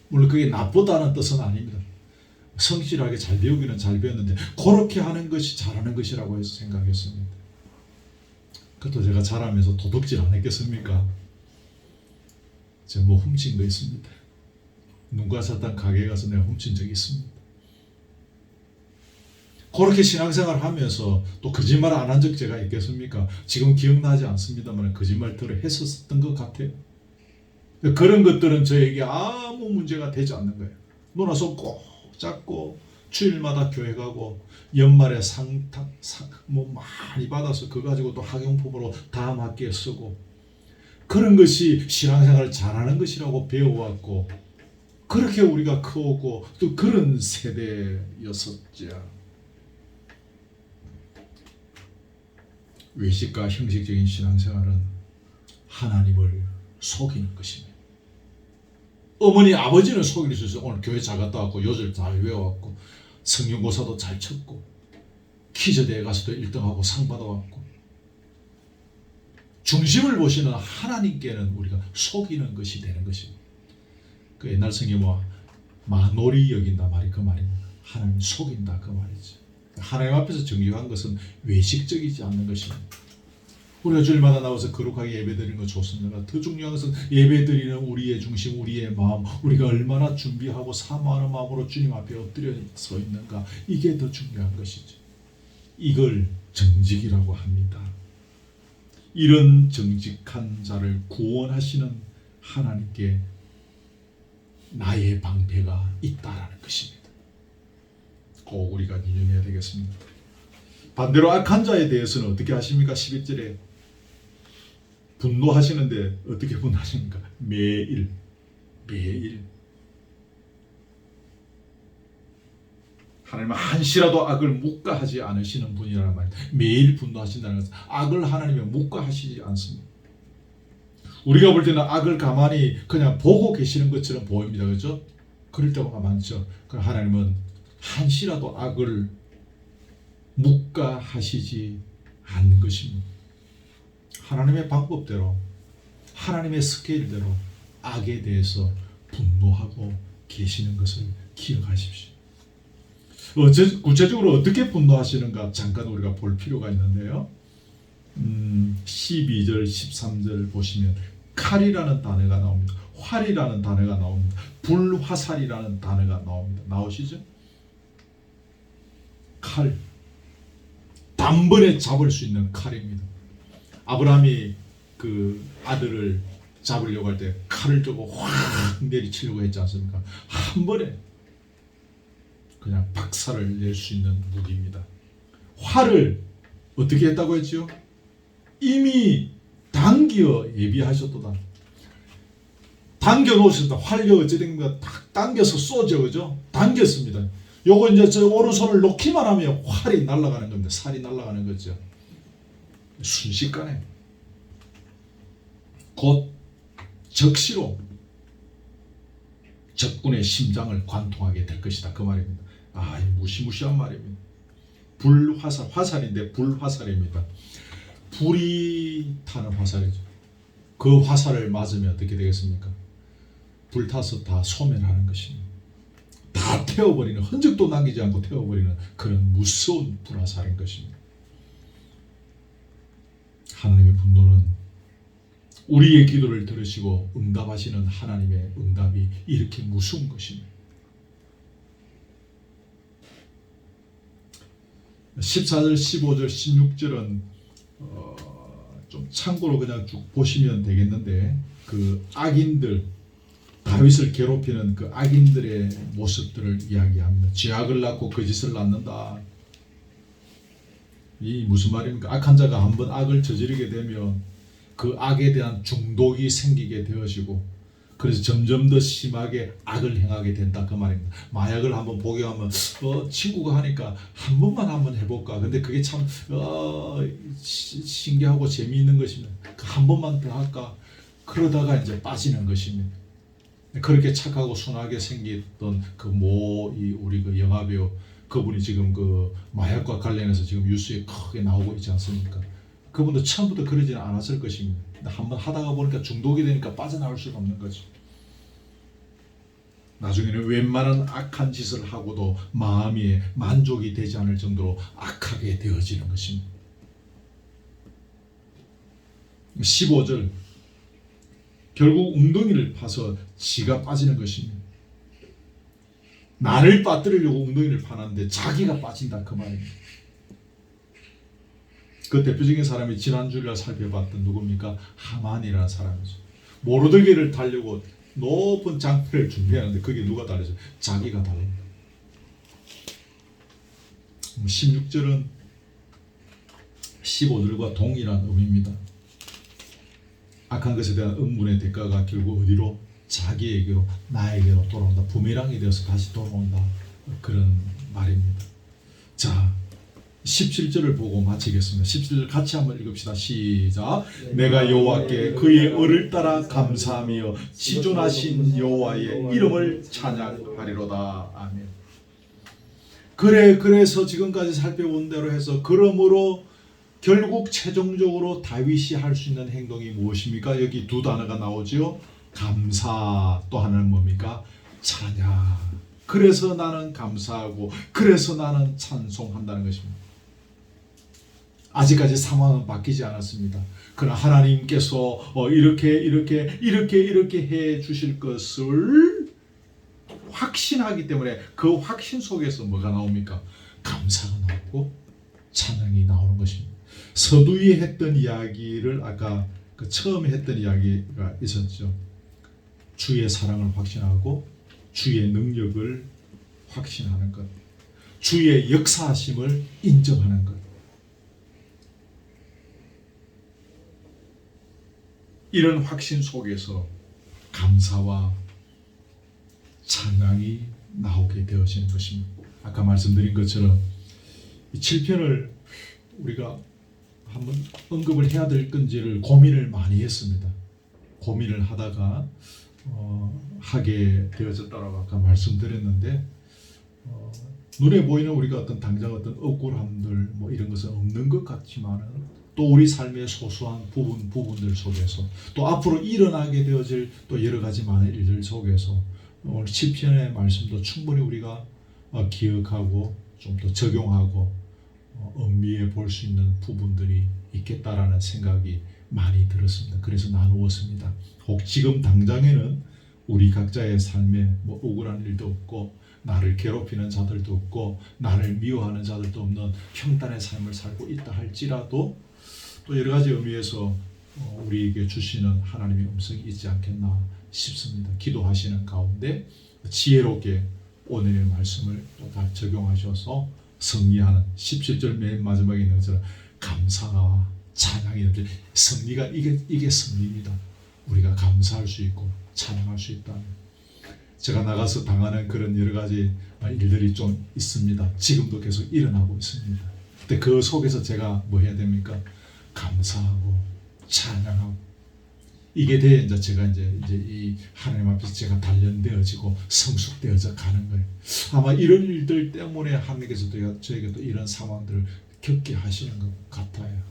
물론 그게 나쁘다는 뜻은 아닙니다. 성실하게 잘 배우기는 잘 배웠는데 그렇게 하는 것이 잘하는 것이라고 해서 생각했습니다. 그것도 제가 잘하면서 도둑질 안 했겠습니까? 제가 뭐 훔친 거 있습니다. 눈과 사탕 가게에 가서 내가 훔친 적이 있습니다. 그렇게 신앙생활을 하면서 또 거짓말 안 한 적 제가 있겠습니까? 지금 기억나지 않습니다만 거짓말들을 했었던 것 같아요. 그런 것들은 저에게 아무 문제가 되지 않는 거예요. 누나 손 꼭 잡고 주일마다 교회 가고 연말에 뭐 많이 받아서 그거 가지고 또 학용품으로 다음 학기에 쓰고 그런 것이 신앙생활을 잘하는 것이라고 배워왔고 그렇게 우리가 커오고 또 그런 세대였었죠. 외식과 형식적인 신앙생활은 하나님을 속이는 것입니다. 어머니 아버지는 속일 수 있어요. 오늘 교회 잘 갔다 왔고 요절 잘 외워왔고 성경고사도 잘 쳤고 퀴즈대회 가서도 1등하고 상 받아왔고 중심을 보시는 하나님께는 우리가 속이는 것이 되는 것입니다. 그 옛날 성경에 뭐 마놀이 여긴다 말이 그 말입니다. 하나님 속인다 그 말이죠. 하나님 앞에서 정직한 것은 외식적이지 않는 것입니다. 우리가 주일마다 나와서 거룩하게 예배드리는 거 좋습니다. 더 중요한 것은 예배드리는 우리의 중심, 우리의 마음, 우리가 얼마나 준비하고 사모하는 마음으로 주님 앞에 엎드려 서 있는가, 이게 더 중요한 것이죠. 이걸 정직이라고 합니다. 이런 정직한 자를 구원하시는 하나님께 나의 방패가 있다라는 것입니다. 꼭 우리가 유념해야 되겠습니다. 반대로 악한 자에 대해서는 어떻게 하십니까? 11절에 분노하시는데 어떻게 분노하십니까? 매일 하나님은 한시라도 악을 묵과하지 않으시는 분이라는 말입니다. 매일 분노하신다는 것은 악을 하나님은 묵과하시지 않습니다. 우리가 볼 때는 악을 가만히 그냥 보고 계시는 것처럼 보입니다. 그렇죠? 그럴 때가 많죠. 그럼 하나님은 한시라도 악을 묵과하시지 않는 것입니다. 하나님의 방법대로 하나님의 스케일대로 악에 대해서 분노하고 계시는 것을 기억하십시오. 구체적으로 어떻게 분노하시는가 잠깐 우리가 볼 필요가 있는데요. 12절 13절 보시면 칼이라는 단어가 나옵니다. 활이라는 단어가 나옵니다. 불화살이라는 단어가 나옵니다. 나오시죠? 칼, 단번에 잡을 수 있는 칼입니다. 아브라함이 그 아들을 잡으려고 할 때 칼을 들고 확 내리치려고 했지 않습니까? 한 번에 그냥 박살을 낼 수 있는 무기입니다. 활을 어떻게 했다고 했지요? 이미 당겨 예비하셨도다. 당겨 놓으셨다. 활력 어찌된 거 딱 당겨서 쏘죠, 그죠? 당겼습니다. 요거 이제 저 오른손을 놓기만 하면 활이 날아가는 겁니다. 살이 날아가는 거죠. 순식간에 곧 적시로 적군의 심장을 관통하게 될 것이다 그 말입니다. 이 무시무시한 말입니다. 불화살, 화살인데 불화살입니다. 불이 타는 화살이죠. 그 화살을 맞으면 어떻게 되겠습니까? 불타서 다 소멸하는 것입니다. 다 태워버리는, 흔적도 남기지 않고 태워버리는 그런 무서운 불화살인 것입니다. 하나님의 분노는 우리의 기도를 들으시고 응답하시는 하나님의 응답이 이렇게 무서운 것입니다. 14절, 15절, 16절은 좀 참고로 그냥 쭉 보시면 되겠는데, 그 악인들, 다윗을 괴롭히는 그 악인들의 모습들을 이야기합니다. 죄악을 낳고 거짓을 낳는다. 이 무슨 말입니까? 악한 자가 한번 악을 저지르게 되면 그 악에 대한 중독이 생기게 되어지고, 그래서 점점 더 심하게 악을 행하게 된다, 그 말입니다. 마약을 한번 복용하면 친구가 하니까 한 번만 한번 해볼까. 근데 그게 참 신기하고 재미있는 것입니다. 한 번만 더 할까. 그러다가 이제 빠지는 것입니다. 그렇게 착하고 순하게 생겼던 우리 그 영화배우, 그분이 지금 그 마약과 관련해서 지금 뉴스에 크게 나오고 있지 않습니까? 그분도 처음부터 그러지는 않았을 것입니다. 한번 하다가 보니까 중독이 되니까 빠져나올 수가 없는 거죠. 나중에는 웬만한 악한 짓을 하고도 마음이 만족이 되지 않을 정도로 악하게 되어지는 것입니다. 15절, 결국 웅덩이를 파서 지가 빠지는 것입니다. 나를 빠뜨리려고 웅덩이를 파는데 자기가 빠진다, 그 말입니다. 그 대표적인 사람이 지난주에 살펴봤던 누굽니까? 하만이라는 사람이죠. 모르드게를 달려고 높은 장패를 준비하는데 거기에 누가 달려서 자기가 달립니다. 16절은 15절과 동일한 의미입니다. 악한 것에 대한 응분의 대가가 결국 어디로? 자기에게로, 나에게로 돌아온다. 부메랑이 되어서 다시 돌아온다. 그런 말입니다. 자, 17절을 보고 마치겠습니다. 17절 같이 한번 읽읍시다. 시작. 내가 여호와께 그의 의를 따라 감사하며 지존하신 여호와의 이름을 찬양하리로다. 아멘. 그래서 지금까지 살펴본 대로 해서, 그러므로 결국 최종적으로 다윗이 할 수 있는 행동이 무엇입니까? 여기 두 단어가 나오죠. 감사, 또 하나는 뭡니까? 찬양. 그래서 나는 감사하고, 그래서 나는 찬송한다는 것입니다. 아직까지 상황은 바뀌지 않았습니다. 그러나 하나님께서 이렇게 해 주실 것을 확신하기 때문에 그 확신 속에서 뭐가 나옵니까? 감사가 나오고 찬양이 나오는 것입니다. 서두에 했던 이야기를 아까 처음에 했던 이야기가 있었죠. 주의 사랑을 확신하고 주의 능력을 확신하는 것, 주의 역사하심을 인정하는 것. 이런 확신 속에서 감사와 찬양이 나오게 되어지는 것입니다. 아까 말씀드린 것처럼 이 7편을 우리가 한번 언급을 해야 될 건지를 고민을 많이 했습니다. 고민을 하다가 하게 되어졌다라고 아까 말씀드렸는데, 눈에 보이는 우리가 어떤 당장 어떤 억울함들 이런 것은 없는 것 같지만은, 또 우리 삶의 소소한 부분들 속에서, 또 앞으로 일어나게 되어질 또 여러 가지 많은 일들 속에서 오늘 7편의 말씀도 충분히 우리가 기억하고 좀 더 적용하고 엄미해 볼 수 있는 부분들이 있겠다라는 생각이 많이 들었습니다. 그래서 나누었습니다. 혹 지금 당장에는 우리 각자의 삶에 억울한 일도 없고, 나를 괴롭히는 자들도 없고, 나를 미워하는 자들도 없는 평단의 삶을 살고 있다 할지라도, 또 여러 가지 의미에서 우리에게 주시는 하나님의 음성이 있지 않겠나 싶습니다. 기도하시는 가운데 지혜롭게 오늘의 말씀을 또 다 적용하셔서 승리하는, 17절 맨 마지막에 있는 것처럼 감사와 찬양이 있는 승리가, 이게 승리입니다. 우리가 감사할 수 있고 찬양할 수 있다는. 제가 나가서 당하는 그런 여러 가지 일들이 좀 있습니다. 지금도 계속 일어나고 있습니다. 근데 그 속에서 제가 뭐 해야 됩니까? 감사하고 찬양하고, 이게 돼야 이제 제가 이제 이 하나님 앞에서 제가 단련되어지고 성숙되어져 가는 거예요. 아마 이런 일들 때문에 하나님께서 저에게 또 이런 상황들을 겪게 하시는 것 같아요.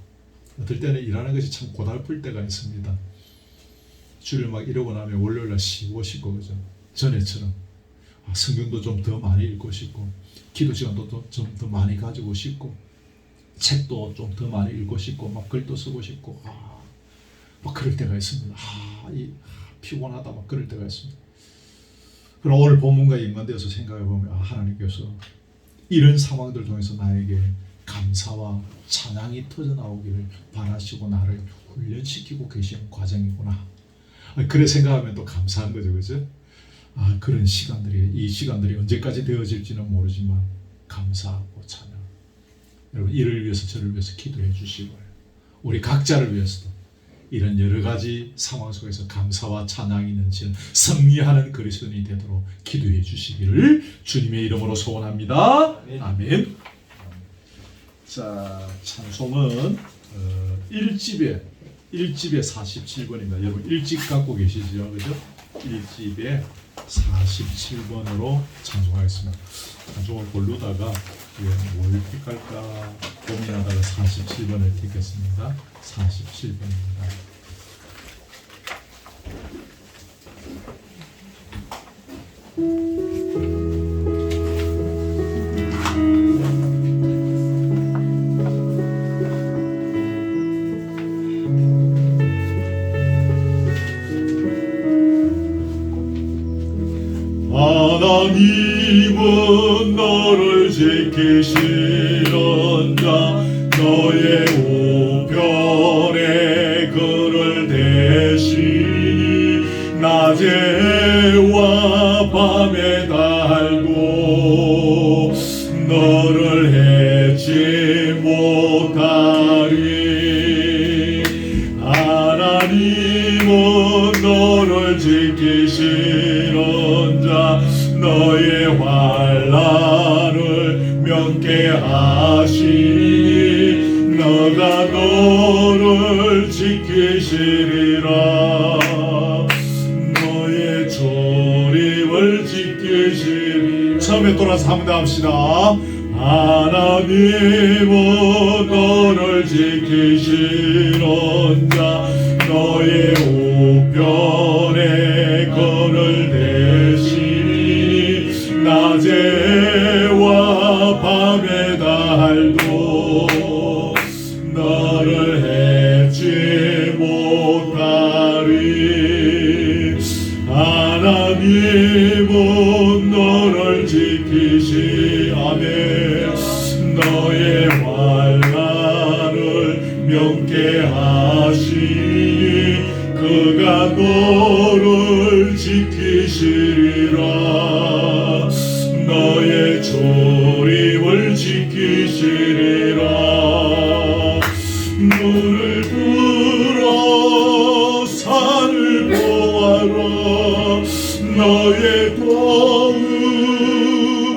어떨 때는 일하는 것이 참 고달플 때가 있습니다. 주일 막 이러고 나면 월요일날 쉬고 싶고 그죠? 전에처럼 성경도 좀 더 많이 읽고 싶고 기도 시간도 좀 더 많이 가지고 싶고 책도 좀 더 많이 읽고 싶고 막 글도 쓰고 싶고 막 그럴 때가 있습니다. 피곤하다 막 그럴 때가 있습니다. 그럼 오늘 본문과 연관되어서 생각해 보면 하나님께서 이런 상황들 통해서 나에게 감사와 찬양이 터져 나오기를 바라시고 나를 훈련시키고 계시는 과정이구나. 그래 생각하면 또 감사한 거죠, 그죠? 그런 시간들이 이 시간들이 언제까지 되어질지는 모르지만 감사하고 찬양. 여러분 이를 위해서 저를 위해서 기도해 주시고요. 우리 각자를 위해서도 이런 여러 가지 상황 속에서 감사와 찬양이 넘치는 승리하는 그리스도인이 되도록 기도해 주시기를 주님의 이름으로 소원합니다. 아멘. 자, 찬송은 1집에 47번입니다. 여러분 1집 갖고 계시죠? 그죠? 1집에 47번으로 찬송하겠습니다. 찬송을 고르다가 뭘 택할까 고민하다가 47번을 택했습니다. 47번입니다. 하나님은 너를 지키시는자 너의 우편에 그를 대시니 낮에와 밤에 달고 너를 해치 못하리. 하나님은 너를 지키시는 자 너의 환난을 면케하시니 너가 너를 지키시리라. 너의 조림을 지키시리. 처음에 돌아서 한번 더 합시다. 하나님은 너를 지키시는 자 너의 우편에 그를 대시니 낮에와 밤에 달도 너를 해치 못하리. 하나님은 너를 지키시. 아멘. 너의 환난을 면케하시니 그가 너를 지키시리라. 너의 조림을 지키시리라. 눈을 들어 산을 보아라. 너의 도움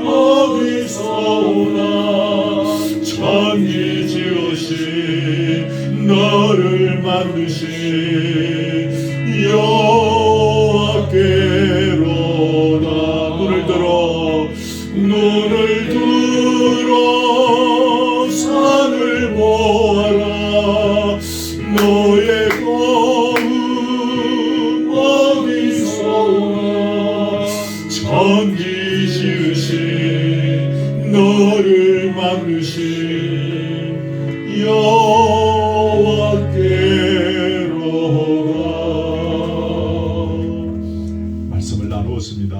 어디서 오나. 천지 지으신 너를 만드신 여호와께로다. 눈을 들어 산을 보아라. 너의 도움 어디서 오나. 천지 지으신 너를 만드신 여호와께로다. 말씀을 나누었습니다.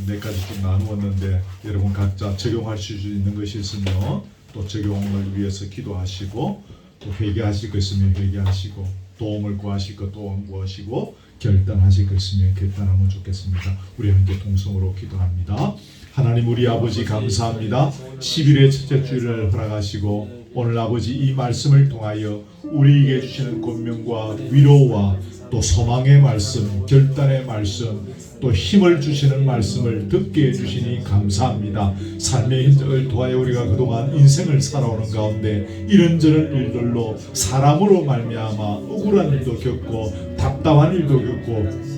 몇 가지 좀 나누었는데 여러분 각자 적용하실 수 있는 것이 있으면 또 적용을 위해서 기도하시고 또 회개하실 것 있으면 회개하시고 도움을 구하실 것 도움 구하시고 결단하실 것 있으면 결단하면 좋겠습니다. 우리 함께 동성으로 기도합니다. 하나님 우리 아버지 감사합니다. 11회 첫째 주일을 허락하시고 오늘 아버지 이 말씀을 통하여 우리에게 주시는 권면과 위로와 또 소망의 말씀, 결단의 말씀, 또 힘을 주시는 말씀을 듣게 해주시니 감사합니다. 삶의 흔적을 통하여 우리가 그동안 인생을 살아오는 가운데 이런저런 일들로 사람으로 말미암아 억울한 일도 겪고 답답한 일도 겪고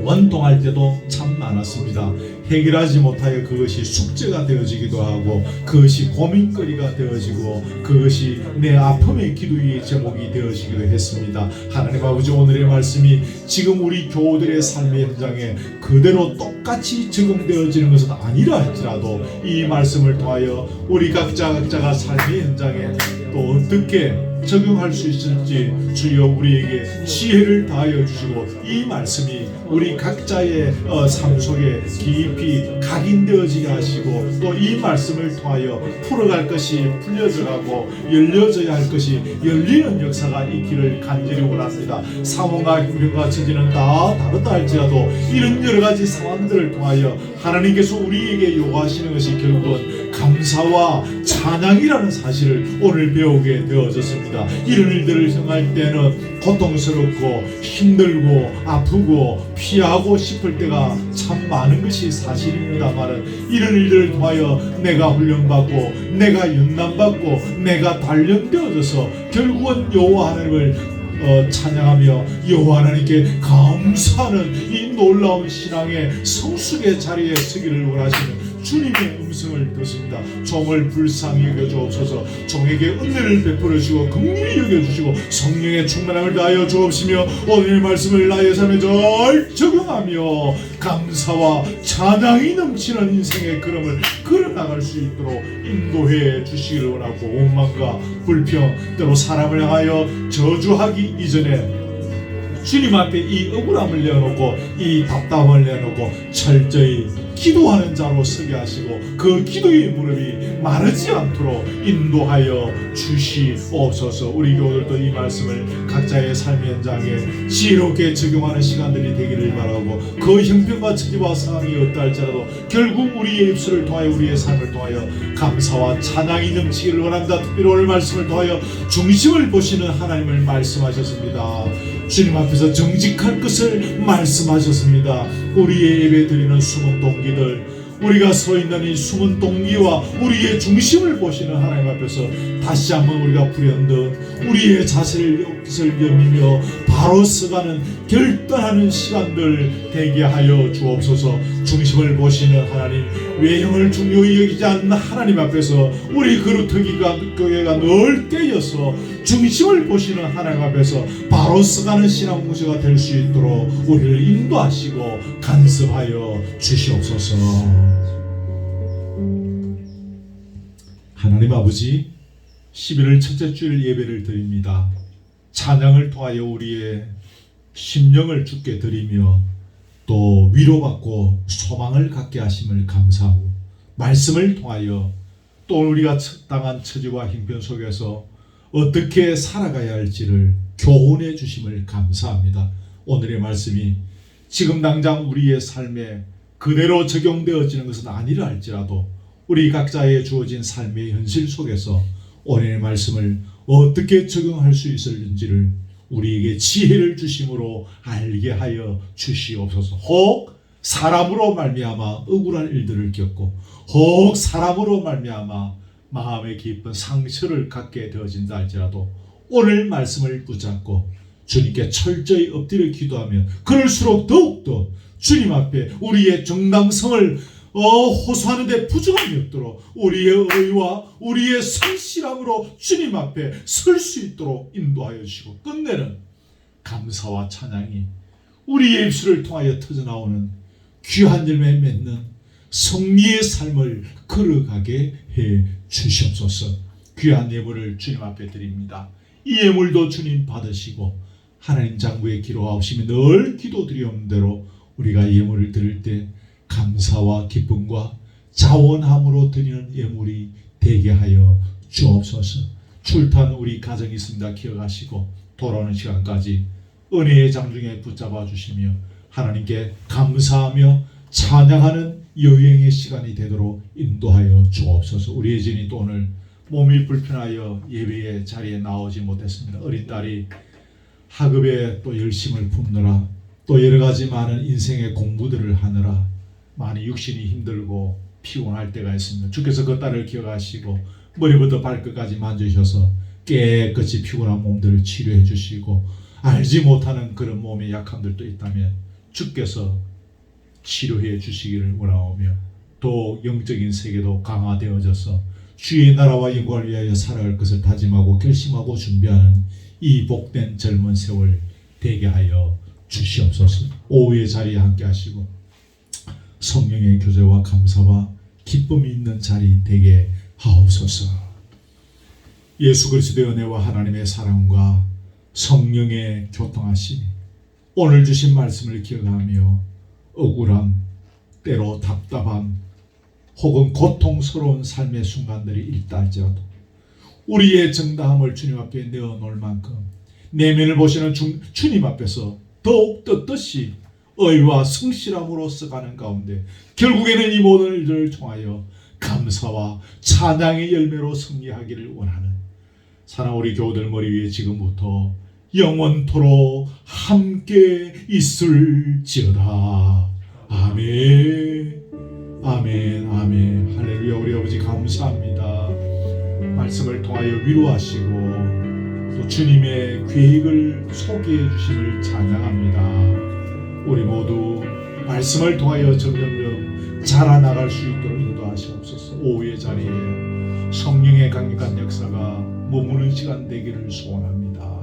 원통할 때도 참 많았습니다. 해결하지 못하여 그것이 숙제가 되어지기도 하고 그것이 고민거리가 되어지고 그것이 내 아픔의 기도의 제목이 되어지기도 했습니다. 하나님 아버지, 오늘의 말씀이 지금 우리 교우들의 삶의 현장에 그대로 똑같이 적용되어지는 것은 아니라 할지라도 이 말씀을 통하여 우리 각자가 삶의 현장에 또 어떻게 적용할 수 있을지 주여 우리에게 지혜를 다하여 주시고 이 말씀이 우리 각자의 삶 속에 깊이 각인되어지게 하시고 또 이 말씀을 통하여 풀어갈 것이 풀려져가고 열려져야 할 것이 열리는 역사가 있기를 간절히 원합니다. 상황과 형편과 처지는 다 다르다 할지라도 이런 여러 가지 상황들을 통하여 하나님께서 우리에게 요구하시는 것이 결국은 감사와 찬양이라는 사실을 오늘 배우게 되어졌습니다. 이런 일들을 행할 때는 고통스럽고 힘들고 아프고 피하고 싶을 때가 참 많은 것이 사실입니다만 이런 일들을 통하여 내가 훈련받고 내가 연단받고 내가 단련되어져서 결국은 여호와 하나님을 찬양하며 여호와 하나님께 감사하는 이 놀라운 신앙의 성숙의 자리에 서기를 원하시는 주님의 음성을 듣습니다. 종을 불쌍히 여겨주옵소서. 종에게 은혜를 베풀어 주시고 긍휼히 여겨주시고 성령의 충만함을 다하여 주옵시며 오늘의 말씀을 나의 삶에 잘 적용하며 감사와 찬양이 넘치는 인생의 걸음을 걸어나갈 수 있도록 인도해 주시기를 원하고 원망과 불평 때로 사람을 향하여 저주하기 이전에 주님 앞에 이 억울함을 내어놓고 이 답답함을 내어놓고 철저히 기도하는 자로 서게 하시고 그 기도의 무릎이 마르지 않도록 인도하여 주시옵소서. 우리 교우들도 이 말씀을 각자의 삶의 현장에 지혜롭게 적용하는 시간들이 되기를 바라고 그 형편과 처지와 상황이 어떠할지라도 결국 우리의 입술을 통하여 우리의 삶을 통하여 감사와 찬양이 넘치기를 원한다. 특별히 오늘 말씀을 통하여 중심을 보시는 하나님을 말씀하셨습니다. 주님 앞에서 정직한 것을 말씀하셨습니다. 우리의 예배 드리는 숨은 동기들, 우리가 서 있는 이 숨은 동기와 우리의 중심을 보시는 하나님 앞에서 다시 한번 우리가 불현듯 우리의 자세를 여미며 바로 서가는 결단하는 시간들 되게 하여 주옵소서. 중심을 보시는 하나님, 외형을 중요히 여기지 않는 하나님 앞에서 우리 그루터기가 교회가 늘 깨어서 중심을 보시는 하나님 앞에서 바로 서가는 신앙 공세가 될 수 있도록 우리를 인도하시고 간섭하여 주시옵소서. 하나님 아버지, 11월 첫째 주일 예배를 드립니다. 찬양을 통하여 우리의 심령을 주께 드리며 또 위로받고 소망을 갖게 하심을 감사하고 말씀을 통하여 또 우리가 당한 처지와 형편 속에서 어떻게 살아가야 할지를 교훈해 주심을 감사합니다. 오늘의 말씀이 지금 당장 우리의 삶에 그대로 적용되어지는 것은 아니라 할지라도 우리 각자의 주어진 삶의 현실 속에서 오늘의 말씀을 어떻게 적용할 수 있을지를 우리에게 지혜를 주심으로 알게 하여 주시옵소서. 혹 사람으로 말미암아 억울한 일들을 겪고 혹 사람으로 말미암아 마음에 깊은 상처를 갖게 되어진다 할지라도 오늘 말씀을 붙잡고 주님께 철저히 엎드려 기도하면 그럴수록 더욱더 주님 앞에 우리의 정당성을 호소하는 데 부족함이 없도록 우리의 의와 우리의 성실함으로 주님 앞에 설 수 있도록 인도하여 주시고 끝내는 감사와 찬양이 우리의 입술을 통하여 터져나오는 귀한 열매 맺는 성리의 삶을 걸어가게 해 주시옵소서. 귀한 예물을 주님 앞에 드립니다. 이 예물도 주님 받으시고 하나님 장부에 기록하시면 늘 기도드리옵는 대로 우리가 예물을 드릴 때 감사와 기쁨과 자원함으로 드리는 예물이 되게 하여 주옵소서. 출탄 우리 가정이 있습니다. 기억하시고 돌아오는 시간까지 은혜의 장중에 붙잡아 주시며 하나님께 감사하며 찬양하는 여행의 시간이 되도록 인도하여 주옵소서. 우리 예진이 또 오늘 몸이 불편하여 예배의 자리에 나오지 못했습니다. 어린 딸이 학업에 또 열심을 품느라 또 여러 가지 많은 인생의 공부들을 하느라 많이 육신이 힘들고 피곤할 때가 있습니다. 주께서 그 딸을 기억하시고 머리부터 발끝까지 만지셔서 깨끗이 피곤한 몸들을 치료해 주시고 알지 못하는 그런 몸의 약함들도 있다면 주께서 치료해 주시기를 원하오며 또 영적인 세계도 강화되어져서 주의 나라와 영광을 위하여 살아갈 것을 다짐하고 결심하고 준비하는 이 복된 젊은 세월 되게 하여 주시옵소서. 오후의 자리에 함께 하시고 성령의 교제와 감사와 기쁨이 있는 자리 되게 하옵소서. 예수 그리스도의 은혜와 하나님의 사랑과 성령의 교통하심이 오늘 주신 말씀을 기억하며 억울함, 때로 답답함 혹은 고통스러운 삶의 순간들이 있다 할지라도 우리의 정당함을 주님 앞에 내어놓을 만큼 내면을 보시는 주님 앞에서 더욱 뜻이 의와 성실함으로써 가는 가운데 결국에는 이 모든 일들을 통하여 감사와 찬양의 열매로 승리하기를 원하는 사랑 우리 교우들 머리 위에 지금부터 영원토록 함께 있을지어다. 아멘. 아멘. 아멘. 할렐루야. 우리 아버지 감사합니다. 말씀을 통하여 위로하시고 또 주님의 계획을 소개해 주심을 찬양합니다. 우리 모두 말씀을 통하여 점점 자라나갈 수 있도록 인도하시옵소서. 오후의 자리에 성령의 강력한 역사가 머무는 시간 되기를 소원합니다.